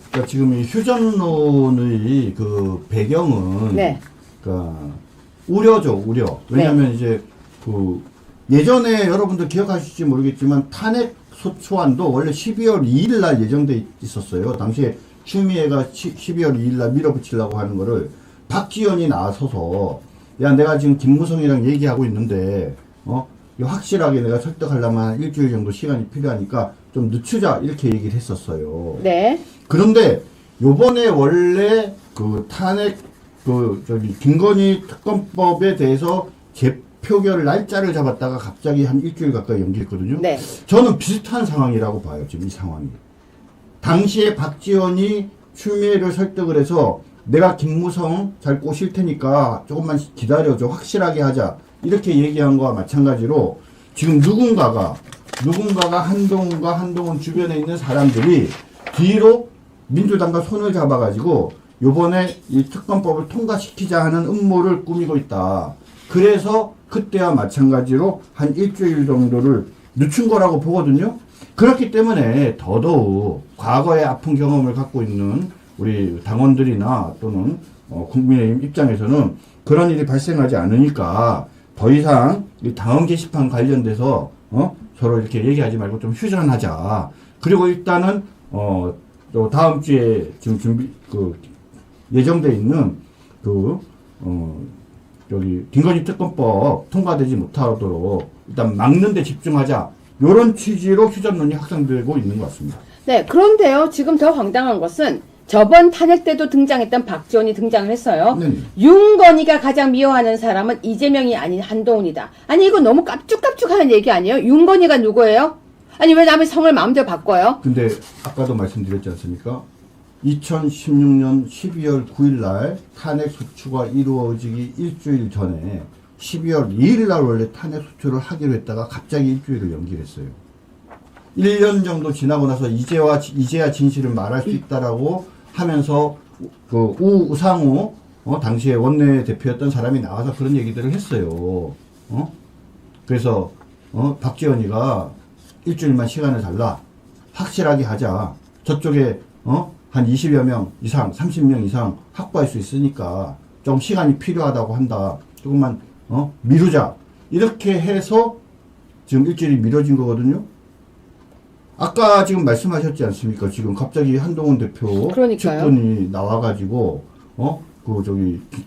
그러니까 지금 이 휴전론의 그 배경은 네. 그러니까 우려죠, 우려. 왜냐하면 이제 그 예전에 여러분들 기억하실지 모르겠지만 탄핵 소추안도 원래 12월 2일 날 예정돼 있었어요. 당시에 추미애가 12월 2일 날 밀어붙이려고 하는 거를 박지원이 나서서 야 내가 지금 김무성이랑 얘기하고 있는데 이거 확실하게 내가 설득하려면 한 일주일 정도 시간이 필요하니까 좀 늦추자 이렇게 얘기를 했었어요. 네. 그런데 요번에 원래 그 탄핵 김건희 특검법에 대해서 재표결 날짜를 잡았다가 갑자기 한 일주일 가까이 연기했거든요. 네. 저는 비슷한 상황이라고 봐요. 지금 이 상황이. 당시에 박지원이 추미애를 설득을 해서 내가 김무성 잘 꼬실 테니까 조금만 기다려줘. 확실하게 하자. 이렇게 얘기한 거와 마찬가지로 지금 누군가가 한동훈과 한동훈 주변에 있는 사람들이 뒤로 민주당과 손을 잡아가지고 요번에 이 특검법을 통과시키자 하는 음모를 꾸미고 있다. 그래서 그때와 마찬가지로 한 일주일 정도를 늦춘 거라고 보거든요. 그렇기 때문에 더더욱 과거의 아픈 경험을 갖고 있는 우리 당원들이나 또는 국민의힘 입장에서는 그런 일이 발생하지 않으니까 더 이상 이 당원 게시판 관련돼서 서로 이렇게 얘기하지 말고 좀 휴전하자. 그리고 일단은 또 다음 주에 지금 예정돼 있는 여기 김건희 특검법 통과되지 못하도록 일단 막는 데 집중하자. 요런 취지로 휴전론이 확산되고 있는 것 같습니다. 네, 그런데요. 지금 더 황당한 것은 저번 탄핵 때도 등장했던 박지원이 등장을 했어요. 네. 윤건희가 가장 미워하는 사람은 이재명이 아닌 한동훈이다. 아니 이거 너무 깝죽깝죽하는 얘기 아니에요? 윤건희가 누구예요? 아니 왜 남의 성을 마음대로 바꿔요? 근데 아까도 말씀드렸지 않습니까? 2016년 12월 9일 날 탄핵 소추가 이루어지기 일주일 전에 12월 2일 날 원래 탄핵 소추를 하기로 했다가 갑자기 일주일을 연기했어요. 1년 정도 지나고 나서 이제야 진실을 말할 수 있다라고 하면서 그 우상호 당시에 원내 대표였던 사람이 나와서 그런 얘기들을 했어요. 그래서 박지원이가 일주일만 시간을 달라. 확실하게 하자. 저쪽에 한 20여 명 이상, 30명 이상 확보할 수 있으니까 좀 시간이 필요하다고 한다. 조금만 미루자. 이렇게 해서 지금 일주일이 미뤄진 거거든요. 아까 지금 말씀하셨지 않습니까? 지금 갑자기 한동훈 대표 그러니까요. 측근이 나와가지고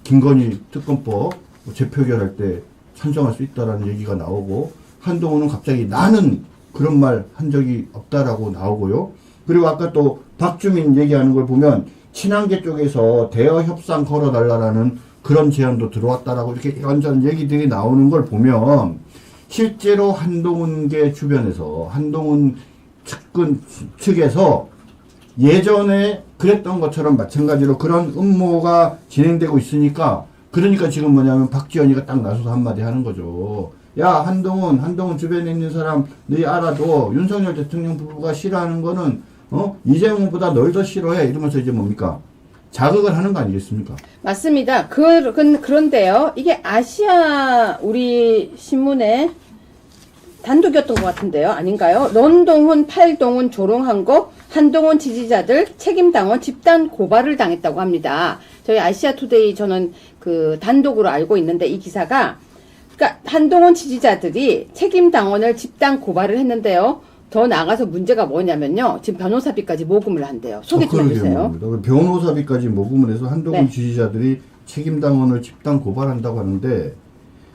김건희 특검법 재표결할 때 찬성할 수 있다라는 얘기가 나오고 한동훈은 갑자기 나는 그런 말 한 적이 없다라고 나오고요. 그리고 아까 또 박주민 얘기하는 걸 보면 친한계 쪽에서 대화 협상 걸어달라라는 그런 제안도 들어왔다라고 이렇게 이런저런 얘기들이 나오는 걸 보면 실제로 한동훈계 주변에서 한동훈 측근 측에서 예전에 그랬던 것처럼 마찬가지로 그런 음모가 진행되고 있으니까 그러니까 지금 뭐냐면 박지원이가 딱 나서서 한마디 하는 거죠. 야 한동훈 주변에 있는 사람 너희 알아도 윤석열 대통령 부부가 싫어하는 거는 이재명보다 널 더 싫어해 이러면서 이제 뭡니까 자극을 하는 거 아니겠습니까? 맞습니다. 그런데요. 이게 아시아 우리 신문에 단독이었던 것 같은데요. 아닌가요? 런동훈, 팔동훈, 조롱한 거 한동훈 지지자들 책임당원 집단 고발을 당했다고 합니다. 저희 아시아투데이 저는 그 단독으로 알고 있는데 이 기사가 그러니까 한동훈 지지자들이 책임당원을 집단 고발을 했는데요. 더 나아가서 문제가 뭐냐면요. 지금 변호사비까지 모금을 한대요. 소개 좀 해주세요. 변호사비까지 모금을 해서 한동훈 네. 지지자들이 책임당원을 집단 고발한다고 하는데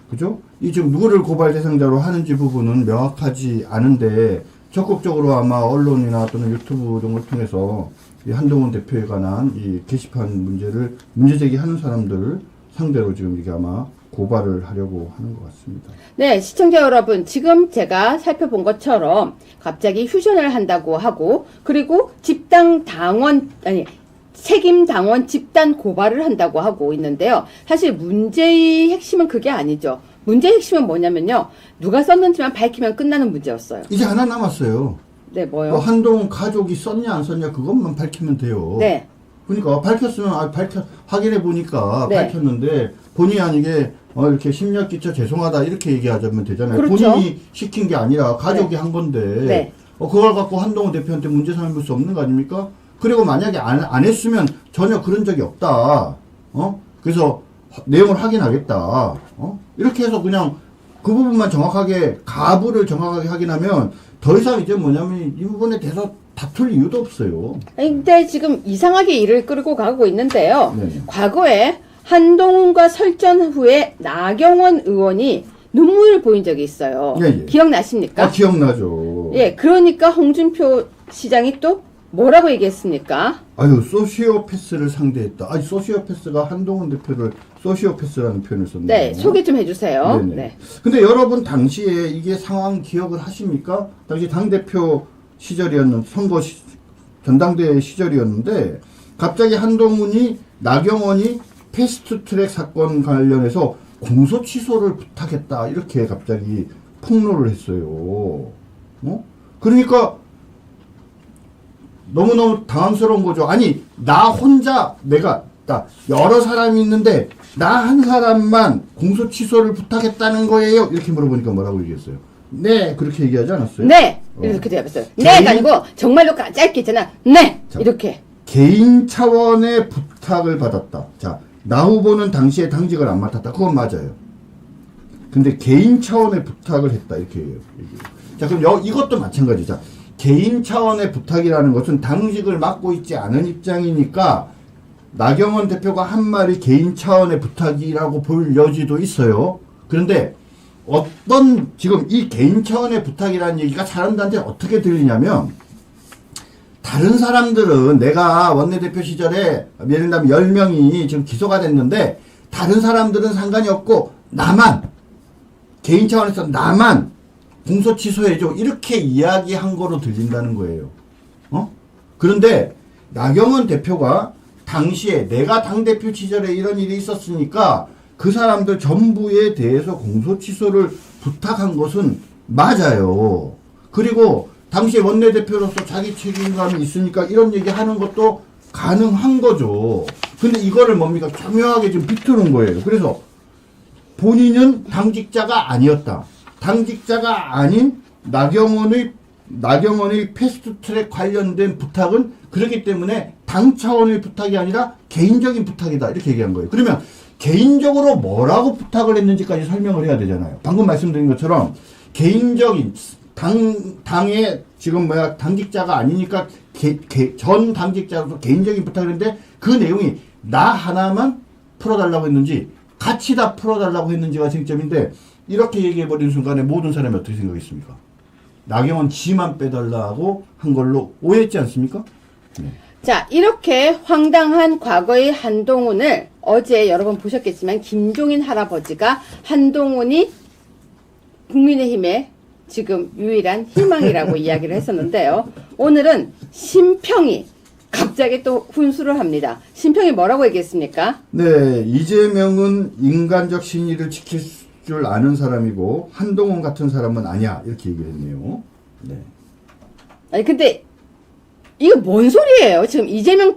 그죠? 이 지금 누구를 고발 대상자로 하는지 부분은 명확하지 않은데 적극적으로 아마 언론이나 또는 유튜브 등을 통해서 이 한동훈 대표에 관한 이 게시판 문제를 문제제기하는 사람들을 상대로 지금 이게 아마 고발을 하려고 하는 것 같습니다. 네, 시청자 여러분, 지금 제가 살펴본 것처럼 갑자기 휴전을 한다고 하고, 그리고 책임당원 집단 고발을 한다고 하고 있는데요. 사실 문제의 핵심은 그게 아니죠. 문제의 핵심은 뭐냐면요. 누가 썼는지만 밝히면 끝나는 문제였어요. 이제 하나 남았어요. 네, 뭐요? 한동훈 가족이 썼냐 안 썼냐 그것만 밝히면 돼요. 네. 그러니까 밝혔으면 확인해 보니까 네. 밝혔는데 본의 아니게 이렇게 심려 끼쳐 죄송하다 이렇게 얘기하자면 되잖아요. 그렇죠. 본인이 시킨 게 아니라 가족이 한 건데 네. 그걸 갖고 한동훈 대표한테 문제 삼을 수 없는 거 아닙니까? 그리고 만약에 안 했으면 전혀 그런 적이 없다. 그래서 내용을 확인하겠다. 이렇게 해서 그냥 그 부분만 정확하게, 가부를 정확하게 확인하면 더 이상 이제 뭐냐면 이 부분에 대해서 다툴 이유도 없어요. 아니, 근데 지금 이상하게 일을 끌고 가고 있는데요. 네. 과거에 한동훈과 설전 후에 나경원 의원이 눈물을 보인 적이 있어요. 예, 예. 기억나십니까? 기억나죠. 예, 그러니까 홍준표 시장이 또 뭐라고 얘기했습니까? 아유, 소시오패스를 상대했다. 아니, 소시오패스가 한동훈 대표를 소시오패스라는 표현을 썼네요. 네, 소개 좀 해주세요. 네네. 네. 근데 여러분 당시에 이게 상황 기억을 하십니까? 당시 당대표 시절이었는, 전당대회 시절이었는데, 갑자기 한동훈이, 나경원이 패스트트랙 사건 관련해서 공소 취소를 부탁했다. 이렇게 갑자기 폭로를 했어요. 그러니까, 너무너무 당황스러운 거죠. 아니, 나 혼자, 여러 사람이 있는데, 나 한 사람만 공소 취소를 부탁했다는 거예요? 이렇게 물어보니까 뭐라고 얘기했어요? 네, 그렇게 얘기하지 않았어요? 네! 이렇게 대답했어요. 네가 아니고, 정말로 짧게 있잖아. 네! 자, 이렇게. 개인 차원의 부탁을 받았다. 자, 나 후보는 당시에 당직을 안 맡았다. 그건 맞아요. 근데 개인 차원의 부탁을 했다. 이렇게 얘기해요. 자, 그럼 이것도 마찬가지죠. 개인 차원의 부탁이라는 것은 당직을 맡고 있지 않은 입장이니까 나경원 대표가 한 말이 개인 차원의 부탁이라고 볼 여지도 있어요. 그런데 지금 이 개인 차원의 부탁이라는 얘기가 사람들한테 어떻게 들리냐면, 다른 사람들은 내가 원내대표 시절에 예를 들면 10명이 지금 기소가 됐는데 다른 사람들은 상관이 없고 나만, 개인 차원에서 나만 공소 취소해줘, 이렇게 이야기한 거로 들린다는 거예요. 그런데 나경원 대표가 당시에 내가 당대표 시절에 이런 일이 있었으니까 그 사람들 전부에 대해서 공소 취소를 부탁한 것은 맞아요. 그리고 당시에 원내대표로서 자기 책임감이 있으니까 이런 얘기 하는 것도 가능한 거죠. 근데 이거를 뭡니까? 교묘하게 지금 비트는 거예요. 그래서 본인은 당직자가 아니었다. 당직자가 아닌 나경원의 패스트트랙 관련된 부탁은 그렇기 때문에 당 차원의 부탁이 아니라 개인적인 부탁이다. 이렇게 얘기한 거예요. 그러면 개인적으로 뭐라고 부탁을 했는지까지 설명을 해야 되잖아요. 방금 말씀드린 것처럼 개인적인, 당의 지금 당직자가 아니니까 전 당직자로서 개인적인 부탁을 했는데 그 내용이 나 하나만 풀어달라고 했는지 같이 다 풀어달라고 했는지가 쟁점인데, 이렇게 얘기해버리는 순간에 모든 사람이 어떻게 생각했습니까? 나경원 지만 빼달라고 한 걸로 오해했지 않습니까? 네. 자, 이렇게 황당한 과거의 한동훈을 어제 여러분 보셨겠지만 김종인 할아버지가 한동훈이 국민의힘의 지금 유일한 희망이라고 이야기를 했었는데요. 오늘은 심평이 갑자기 또 훈수를 합니다. 심평이 뭐라고 얘기했습니까? 네, 이재명은 인간적 신의를 지킬 줄 아는 사람이고 한동훈 같은 사람은 아니야, 이렇게 얘기를 했네요. 네. 아니 근데 이거 뭔 소리예요? 지금 이재명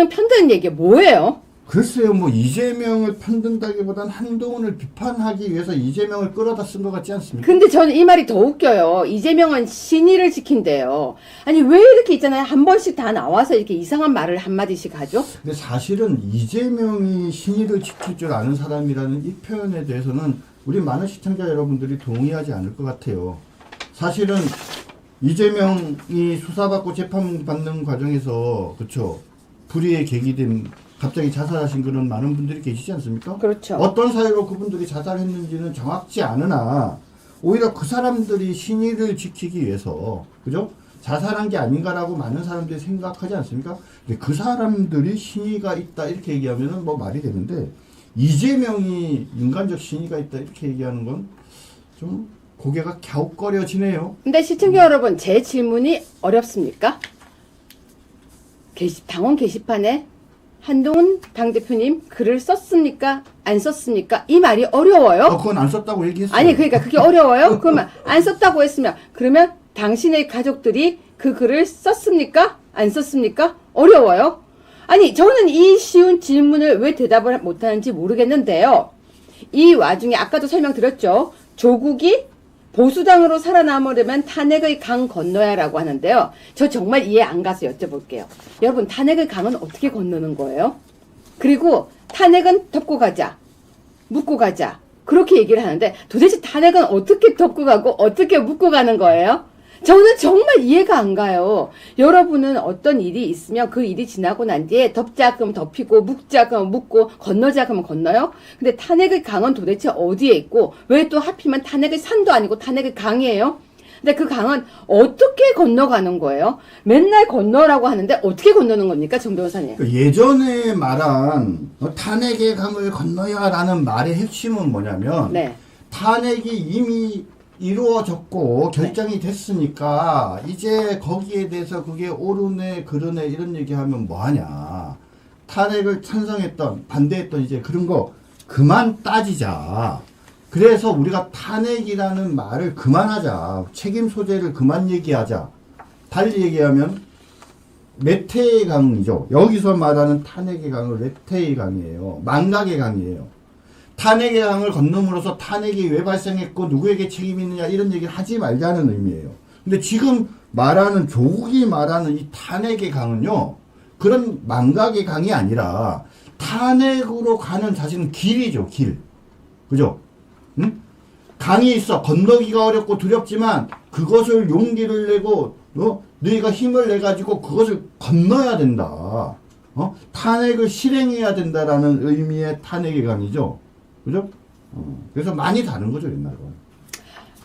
편드는 얘기 뭐예요? 글쎄요, 이재명을 편든다기보단 한동훈을 비판하기 위해서 이재명을 끌어다 쓴 것 같지 않습니까? 근데 저는 이 말이 더 웃겨요. 이재명은 신의를 지킨대요. 아니 왜 이렇게 있잖아요. 한 번씩 다 나와서 이렇게 이상한 말을 한마디씩 하죠? 근데 사실은 이재명이 신의를 지킬 줄 아는 사람이라는 이 표현에 대해서는 우리 많은 시청자 여러분들이 동의하지 않을 것 같아요. 사실은 이재명이 수사받고 재판받는 과정에서, 그쵸, 불의의 계기된, 갑자기 자살하신 그런 많은 분들이 계시지 않습니까? 그렇죠. 어떤 사유로 그분들이 자살했는지는 정확치 않으나 오히려 그 사람들이 신의를 지키기 위해서, 그죠? 자살한 게 아닌가라고 많은 사람들이 생각하지 않습니까? 근데 그 사람들이 신의가 있다 이렇게 얘기하면은 말이 되는데, 이재명이 인간적 신의가 있다 이렇게 얘기하는 건 좀 고개가 갸웃거려지네요. 근데 시청자 여러분, 제 질문이 어렵습니까? 당원 게시판에 한동훈 당대표님 글을 썼습니까? 안 썼습니까? 이 말이 어려워요? 그건 안 썼다고 얘기했어요. 아니 그러니까 그게 어려워요? 그러면 안 썼다고 했으면 그러면 당신의 가족들이 그 글을 썼습니까? 안 썼습니까? 어려워요? 아니 저는 이 쉬운 질문을 왜 대답을 못하는지 모르겠는데요. 이 와중에 아까도 설명드렸죠. 조국이 보수당으로 살아남으려면 탄핵의 강 건너야라고 하는데요. 저 정말 이해 안 가서 여쭤볼게요. 여러분, 탄핵의 강은 어떻게 건너는 거예요? 그리고 탄핵은 덮고 가자, 묻고 가자, 그렇게 얘기를 하는데 도대체 탄핵은 어떻게 덮고 가고 어떻게 묻고 가는 거예요? 저는 정말 이해가 안 가요. 여러분은 어떤 일이 있으면 그 일이 지나고 난 뒤에 덮자 그러면 덮이고 묵자 그러면 묵고 건너자 그러면 건너요? 근데 탄핵의 강은 도대체 어디에 있고 왜 또 하필이면 탄핵의 산도 아니고 탄핵의 강이에요? 근데 그 강은 어떻게 건너가는 거예요? 맨날 건너라고 하는데 어떻게 건너는 겁니까, 정 변호사님? 예전에 말한 탄핵의 강을 건너야라는 말의 핵심은 뭐냐면 네. 탄핵이 이미 이루어졌고 결정이 됐으니까 이제 거기에 대해서 그게 옳으네 그르네 이런 얘기하면 뭐하냐. 탄핵을 찬성했던 반대했던 이제 그런 거 그만 따지자. 그래서 우리가 탄핵이라는 말을 그만하자. 책임 소재를 그만 얘기하자. 달리 얘기하면 메테의 강이죠. 여기서 말하는 탄핵의 강은 메테의 강이에요. 망각의 강이에요. 탄핵의 강을 건너므로써 탄핵이 왜 발생했고 누구에게 책임이 있느냐 이런 얘기를 하지 말자는 의미예요. 근데 지금 말하는 조국이 말하는 이 탄핵의 강은요. 그런 망각의 강이 아니라 탄핵으로 가는 사실은 길이죠. 길. 그죠? 응? 강이 있어. 건너기가 어렵고 두렵지만 그것을 용기를 내고 너희가 힘을 내가지고 그것을 건너야 된다. 탄핵을 실행해야 된다라는 의미의 탄핵의 강이죠. 그죠? 그래서 많이 다른 거죠, 옛날과.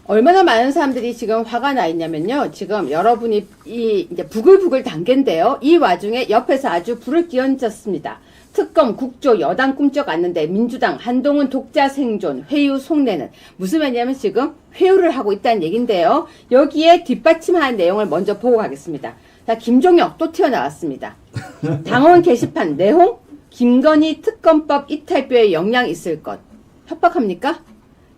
얼마나 많은 사람들이 지금 화가 나 있냐면요. 지금 여러분이 이제 부글부글 단계인데요. 이 와중에 옆에서 아주 불을 끼얹었습니다. 특검, 국조, 여당 꿈쩍 않는데 민주당, 한동훈 독자 생존, 회유 속내는 무슨 말이냐면 지금 회유를 하고 있다는 얘기인데요. 여기에 뒷받침하는 내용을 먼저 보고 가겠습니다. 자, 김종혁 또 튀어나왔습니다. 당원 게시판 내용, 김건희 특검법 이탈표에 영향 있을 것. 협박합니까?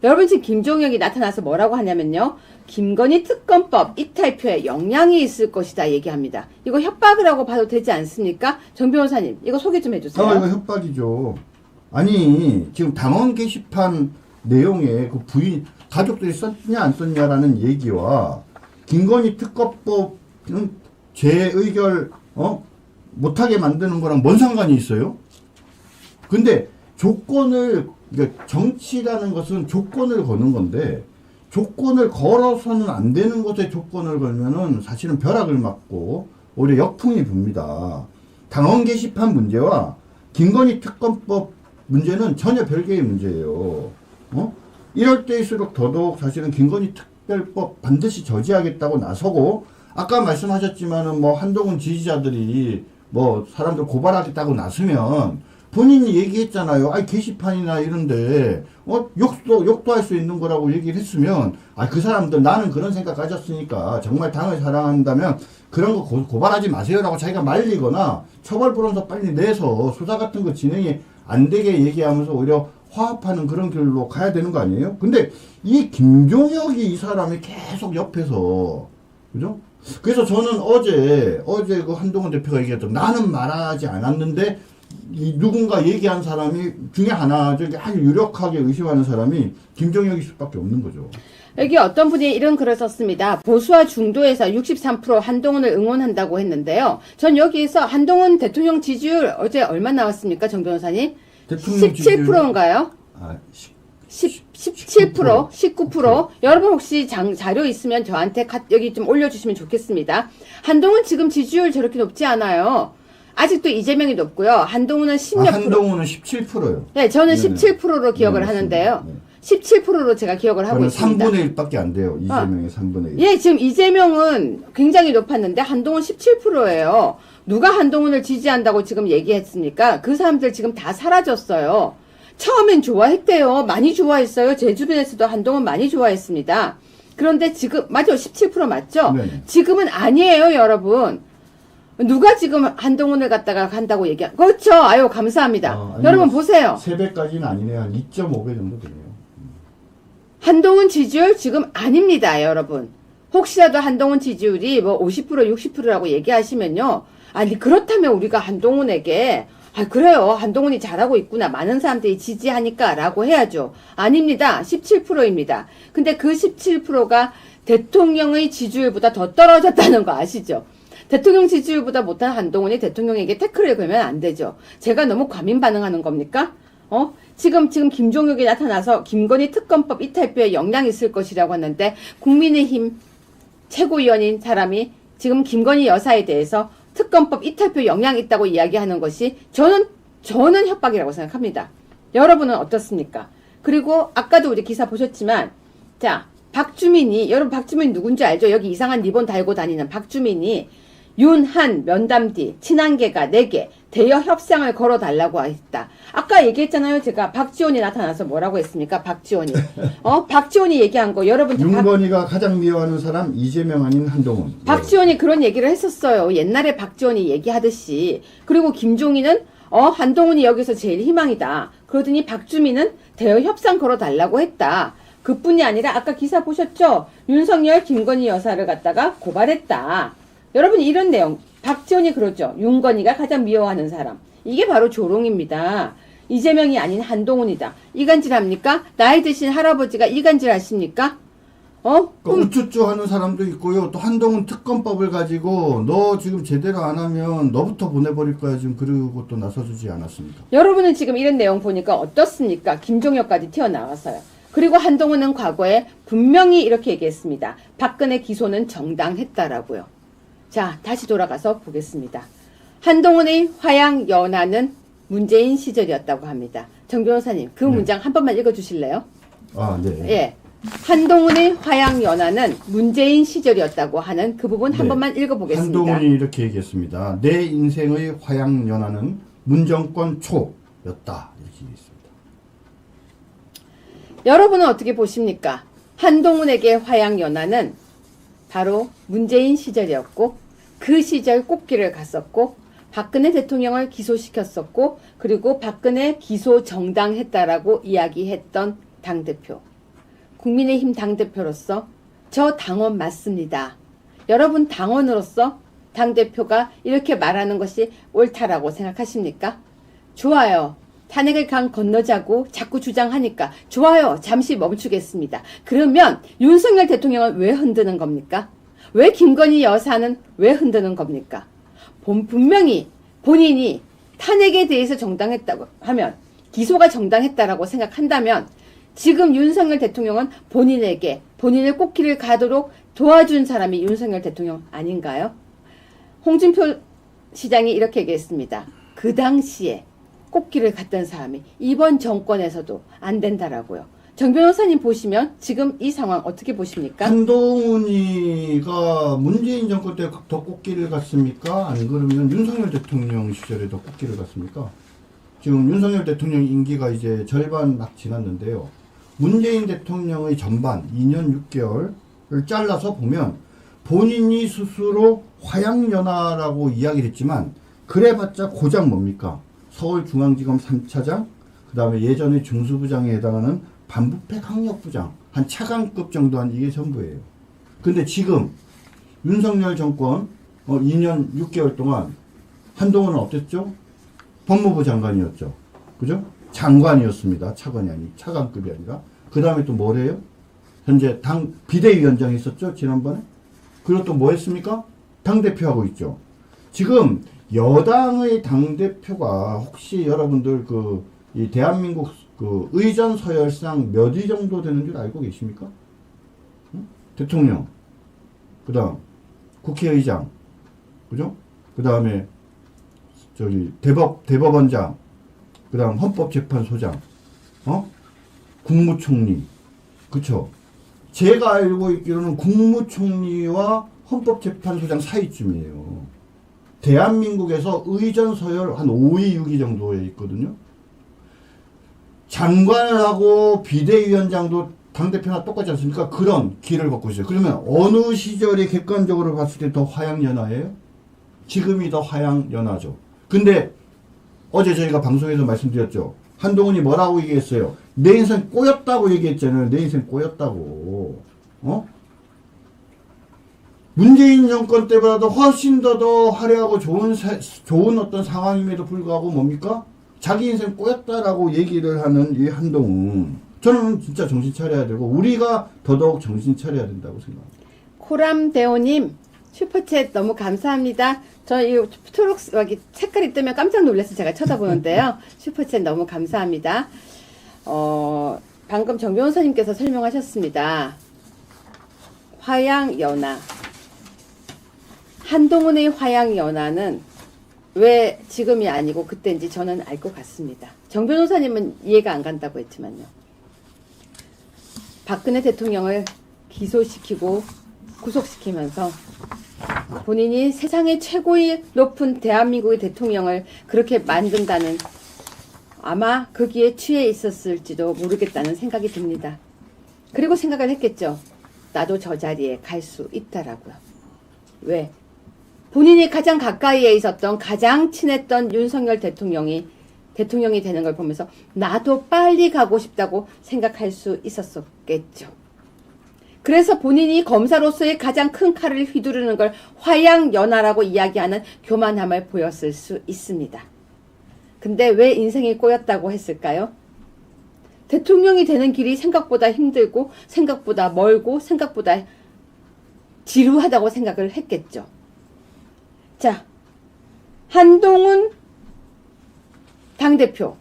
여러분 지금 김종혁이 나타나서 뭐라고 하냐면요. 김건희 특검법 이탈표에 영향이 있을 것이다 얘기합니다. 이거 협박이라고 봐도 되지 않습니까? 정 변호사님 이거 소개 좀 해주세요. 이거 협박이죠. 아니 지금 당원 게시판 내용에 그 부인 가족들이 썼냐 안 썼냐라는 얘기와 김건희 특검법은 재의결 못하게 만드는 거랑 뭔 상관이 있어요? 근데 조건을 그러니까 정치라는 것은 조건을 거는 건데 조건을 걸어서는 안 되는 것에 조건을 걸면은 사실은 벼락을 맞고 오히려 역풍이 붑니다. 당원 게시판 문제와 김건희 특검법 문제는 전혀 별개의 문제예요. 이럴 때일수록 더더욱 사실은 김건희 특별법 반드시 저지하겠다고 나서고 아까 말씀하셨지만은 뭐 한동훈 지지자들이 뭐 사람들 고발하겠다고 나서면 본인이 얘기했잖아요. 아니 게시판이나 이런데 욕도 할 수 있는 거라고 얘기를 했으면 그 사람들 나는 그런 생각 가졌으니까 정말 당을 사랑한다면 그런 거 고발하지 마세요라고 자기가 말리거나 처벌 불원서 빨리 내서 수사 같은 거 진행이 안 되게 얘기하면서 오히려 화합하는 그런 길로 가야 되는 거 아니에요? 근데 이 김종혁이 이 사람이 계속 옆에서 그죠? 그래서 저는 어제 그 한동훈 대표가 얘기했던 나는 말하지 않았는데 누군가 얘기한 사람이 중에 하나 저기 아주 유력하게 의심하는 사람이 김종혁일 수밖에 없는 거죠. 여기 어떤 분이 이런 글을 썼습니다. 보수와 중도에서 63% 한동훈을 응원한다고 했는데요. 전 여기에서 한동훈 대통령 지지율 어제 얼마 나왔습니까, 정 변호사님? 17%인가요? 17%, 19%. 여러분 혹시 자료 있으면 저한테 여기 좀 올려주시면 좋겠습니다. 한동훈 지금 지지율 저렇게 높지 않아요. 아직도 이재명이 높고요. 한동훈은 16%. 한동훈은 17%요. 네, 저는 17%로 기억을 하는데요. 17%로 제가 기억을 하고 있습니다. 3분의 1밖에 안 돼요. 이재명의 3분의 1. 예, 지금 이재명은 굉장히 높았는데 한동훈 17%예요. 누가 한동훈을 지지한다고 지금 얘기했습니까? 그 사람들 지금 다 사라졌어요. 처음엔 좋아했대요. 많이 좋아했어요. 제 주변에서도 한동훈 많이 좋아했습니다. 그런데 지금 맞죠? 17% 맞죠? 네네. 지금은 아니에요, 여러분. 누가 지금 한동훈을 갖다가 간다고 그렇죠. 아유, 감사합니다. 여러분 보세요. 3배까지는 아니네요. 한 2.5배 정도 되네요. 한동훈 지지율 지금 아닙니다, 여러분. 혹시라도 한동훈 지지율이 뭐 50%, 60%라고 얘기하시면요. 아니, 그렇다면 우리가 한동훈에게 아, 그래요. 한동훈이 잘하고 있구나. 많은 사람들이 지지하니까 라고 해야죠. 아닙니다. 17%입니다. 근데 그 17%가 대통령의 지지율보다 더 떨어졌다는 거 아시죠? 대통령 지지율보다 못한 한동훈이 대통령에게 태클을 걸면 안 되죠. 제가 너무 과민 반응하는 겁니까? 지금 김종혁이 나타나서 김건희 특검법 이탈표에 영향이 있을 것이라고 하는데 국민의힘 최고위원인 사람이 지금 김건희 여사에 대해서 특검법 이탈표 영향이 있다고 이야기하는 것이 저는 협박이라고 생각합니다. 여러분은 어떻습니까? 그리고 아까도 우리 기사 보셨지만 자, 여러분 박주민이 누군지 알죠? 여기 이상한 리본 달고 다니는 박주민이 윤한 면담 뒤 친한계가 4개 대여 협상을 걸어달라고 했다. 아까 얘기했잖아요. 제가 박지원이 나타나서 뭐라고 했습니까? 박지원이. 박지원이 얘기한 거 여러분. 윤건희가 가장 미워하는 사람 이재명 아닌 한동훈. 박지원이 그런 얘기를 했었어요. 옛날에 박지원이 얘기하듯이. 그리고 김종인은 한동훈이 여기서 제일 희망이다. 그러더니 박주민은 대여 협상 걸어달라고 했다. 그뿐이 아니라 아까 기사 보셨죠? 윤석열 김건희 여사를 갖다가 고발했다. 여러분 이런 내용 박지원이 그러죠. 윤건희가 가장 미워하는 사람. 이게 바로 조롱입니다. 이재명이 아닌 한동훈이다. 이간질합니까? 나이 드신 할아버지가 이간질 하십니까? 그러니까 우쭈쭈 하는 사람도 있고요. 또 한동훈 특검법을 가지고 너 지금 제대로 안 하면 너부터 보내버릴 거야 지금 그러고 또 나서주지 않았습니까? 여러분은 지금 이런 내용 보니까 어떻습니까? 김종혁까지 튀어나왔어요. 그리고 한동훈은 과거에 분명히 이렇게 얘기했습니다. 박근혜 기소는 정당했다라고요. 자, 다시 돌아가서 보겠습니다. 한동훈의 화양연화는 문재인 시절이었다고 합니다. 정 변호사님, 그 문장 한 번만 읽어주실래요? 아, 네. 예. 한동훈의 화양연화는 문재인 시절이었다고 하는 그 부분 한 번만 읽어보겠습니다. 한동훈이 이렇게 얘기했습니다. 내 인생의 화양연화는 문정권 초였다. 이렇게 얘기했습니다. 여러분은 어떻게 보십니까? 한동훈에게 화양연화는 바로 문재인 시절이었고 그 시절 꽃길을 갔었고 박근혜 대통령을 기소시켰었고 그리고 박근혜 기소 정당했다라고 이야기했던 당대표. 국민의힘 당대표로서 저 당원 맞습니다. 여러분 당원으로서 당대표가 이렇게 말하는 것이 옳다라고 생각하십니까? 좋아요. 탄핵을 강 건너자고 자꾸 주장하니까 좋아요. 잠시 멈추겠습니다. 그러면 윤석열 대통령은 왜 흔드는 겁니까? 왜 김건희 여사는 왜 흔드는 겁니까? 분명히 본인이 탄핵에 대해서 정당했다고 하면 기소가 정당했다라고 생각한다면 지금 윤석열 대통령은 본인을 꽃길을 가도록 도와준 사람이 윤석열 대통령 아닌가요? 홍준표 시장이 이렇게 얘기했습니다. 그 당시에 꽃길을 갔던 사람이 이번 정권에서도 안 된다라고요. 정 변호사님 보시면 지금 이 상황 어떻게 보십니까? 한동훈이가 문재인 정권 때 더 꽃길을 갔습니까? 안 그러면 윤석열 대통령 시절에 더 꽃길을 갔습니까? 지금 윤석열 대통령 임기가 이제 절반 막 지났는데요. 문재인 대통령의 전반 2년 6개월을 잘라서 보면 본인이 스스로 화양연화라고 이야기를 했지만 그래봤자 고작 뭡니까? 서울중앙지검 3차장, 그 다음에 예전에 중수부장에 해당하는 반부패 강력부장, 한 차관급 정도 한 이게 전부예요. 근데 지금 윤석열 정권 2년 6개월 동안 한동훈은 어땠죠? 법무부 장관이었죠. 그죠? 장관이었습니다. 차관이 아니, 차관급이 아니라. 그 다음에 또 뭐래요? 현재 당 비대위원장이 있었죠. 지난번에. 그리고 또 뭐 했습니까? 당대표하고 있죠. 지금 여당의 당대표가 혹시 여러분들 이 대한민국 의전 서열상 몇 위 정도 되는 줄 알고 계십니까? 응? 대통령, 그 다음 국회의장, 그죠? 그 다음에 대법원장, 그 다음 헌법재판소장, 국무총리, 그쵸? 제가 알고 있기로는 국무총리와 헌법재판소장 사이쯤이에요. 대한민국에서 의전 서열 한 5위, 6위 정도에 있거든요. 장관을 하고 비대위원장도 당대표나 똑같지 않습니까? 그런 길을 걷고 있어요. 그러면 어느 시절에 객관적으로 봤을 때 더 화양연화예요? 지금이 더 화양연화죠. 근데 어제 저희가 방송에서 말씀드렸죠. 한동훈이 뭐라고 얘기했어요? 내 인생 꼬였다고 얘기했잖아요. 내 인생 꼬였다고. 문재인 정권 때보다도 훨씬 더 화려하고 좋은 어떤 상황임에도 불구하고 뭡니까? 자기 인생 꼬였다라고 얘기를 하는 이 한동훈. 저는 진짜 정신 차려야 되고 우리가 더더욱 정신 차려야 된다고 생각합니다. 코람대오님 슈퍼챗 너무 감사합니다. 저 이 초록 여기 색깔이 뜨면 깜짝 놀라서 제가 쳐다보는데요. 슈퍼챗 너무 감사합니다. 방금 정 변호사님께서 설명하셨습니다. 화양연화. 한동훈의 화양연화는 왜 지금이 아니고 그때인지 저는 알 것 같습니다. 정 변호사님은 이해가 안 간다고 했지만요. 박근혜 대통령을 기소시키고 구속시키면서 본인이 세상의 최고의 높은 대한민국의 대통령을 그렇게 만든다는 아마 거기에 취해 있었을지도 모르겠다는 생각이 듭니다. 그리고 생각을 했겠죠. 나도 저 자리에 갈 수 있다라고요. 왜? 본인이 가장 가까이에 있었던 가장 친했던 윤석열 대통령이 되는 걸 보면서 나도 빨리 가고 싶다고 생각할 수 있었겠죠. 그래서 본인이 검사로서의 가장 큰 칼을 휘두르는 걸 화양연화라고 이야기하는 교만함을 보였을 수 있습니다. 근데 왜 인생이 꼬였다고 했을까요? 대통령이 되는 길이 생각보다 힘들고 생각보다 멀고 생각보다 지루하다고 생각을 했겠죠. 자, 한동훈 당대표.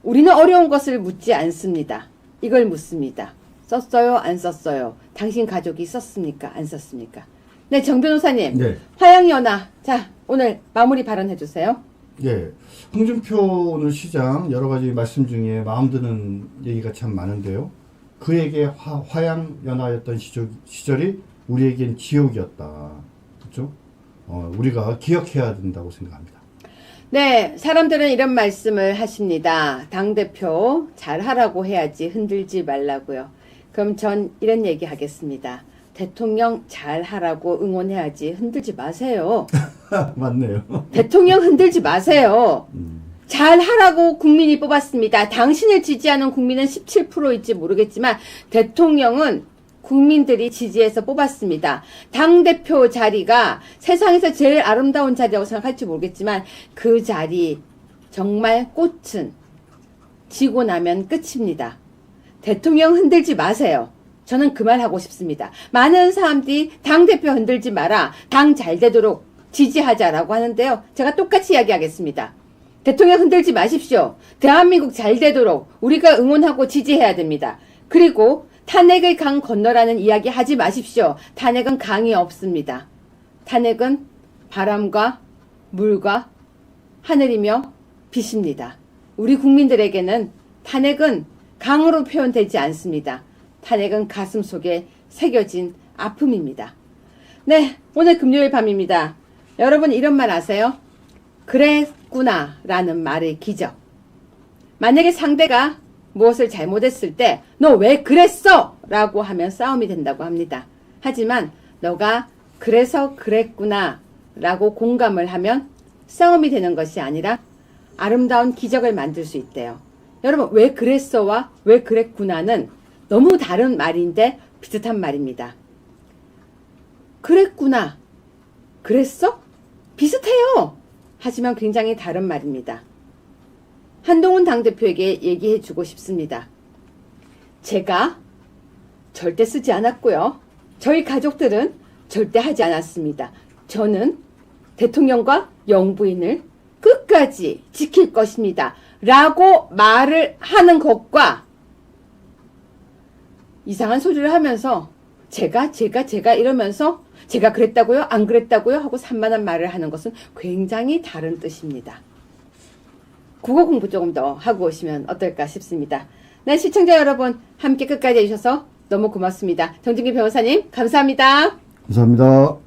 우리는 어려운 것을 묻지 않습니다. 이걸 묻습니다. 썼어요? 안 썼어요? 당신 가족이 썼습니까? 안 썼습니까? 네, 정 변호사님. 네. 화양연화. 자, 오늘 마무리 발언해 주세요. 예. 홍준표 오늘 시장 여러 가지 말씀 중에 마음 드는 얘기가 참 많은데요. 그에게 화양연화였던 시절이 우리에겐 지옥이었다. 그렇죠? 우리가 기억해야 된다고 생각합니다. 네, 사람들은 이런 말씀을 하십니다. 당대표 잘하라고 해야지 흔들지 말라고요. 그럼 전 이런 얘기 하겠습니다. 대통령 잘하라고 응원해야지 흔들지 마세요. 맞네요. 대통령 흔들지 마세요. 잘하라고 국민이 뽑았습니다. 당신을 지지하는 국민은 17%일지 모르겠지만 대통령은 국민들이 지지해서 뽑았습니다. 당대표 자리가 세상에서 제일 아름다운 자리라고 생각할지 모르겠지만 그 자리 정말 꽃은 지고 나면 끝입니다. 대통령 흔들지 마세요. 저는 그 말 하고 싶습니다. 많은 사람들이 당대표 흔들지 마라. 당 잘 되도록 지지하자라고 하는데요. 제가 똑같이 이야기하겠습니다. 대통령 흔들지 마십시오. 대한민국 잘 되도록 우리가 응원하고 지지해야 됩니다. 그리고 탄핵의 강 건너라는 이야기 하지 마십시오. 탄핵은 강이 없습니다. 탄핵은 바람과 물과 하늘이며 빛입니다. 우리 국민들에게는 탄핵은 강으로 표현되지 않습니다. 탄핵은 가슴 속에 새겨진 아픔입니다. 네, 오늘 금요일 밤입니다. 여러분 이런 말 아세요? 그랬구나 라는 말의 기적. 만약에 상대가 무엇을 잘못했을 때 너 왜 그랬어? 라고 하면 싸움이 된다고 합니다. 하지만 너가 그래서 그랬구나 라고 공감을 하면 싸움이 되는 것이 아니라 아름다운 기적을 만들 수 있대요. 여러분 왜 그랬어와 왜 그랬구나는 너무 다른 말인데 비슷한 말입니다. 그랬구나. 그랬어? 비슷해요. 하지만 굉장히 다른 말입니다. 한동훈 당대표에게 얘기해주고 싶습니다. 제가 절대 쓰지 않았고요. 저희 가족들은 절대 하지 않았습니다. 저는 대통령과 영부인을 끝까지 지킬 것입니다. 라고 말을 하는 것과 이상한 소리를 하면서 제가 이러면서 제가 그랬다고요? 안 그랬다고요? 하고 산만한 말을 하는 것은 굉장히 다른 뜻입니다. 국어 공부 조금 더 하고 오시면 어떨까 싶습니다. 네, 시청자 여러분 함께 끝까지 해주셔서 너무 고맙습니다. 정진기 변호사님 감사합니다. 감사합니다.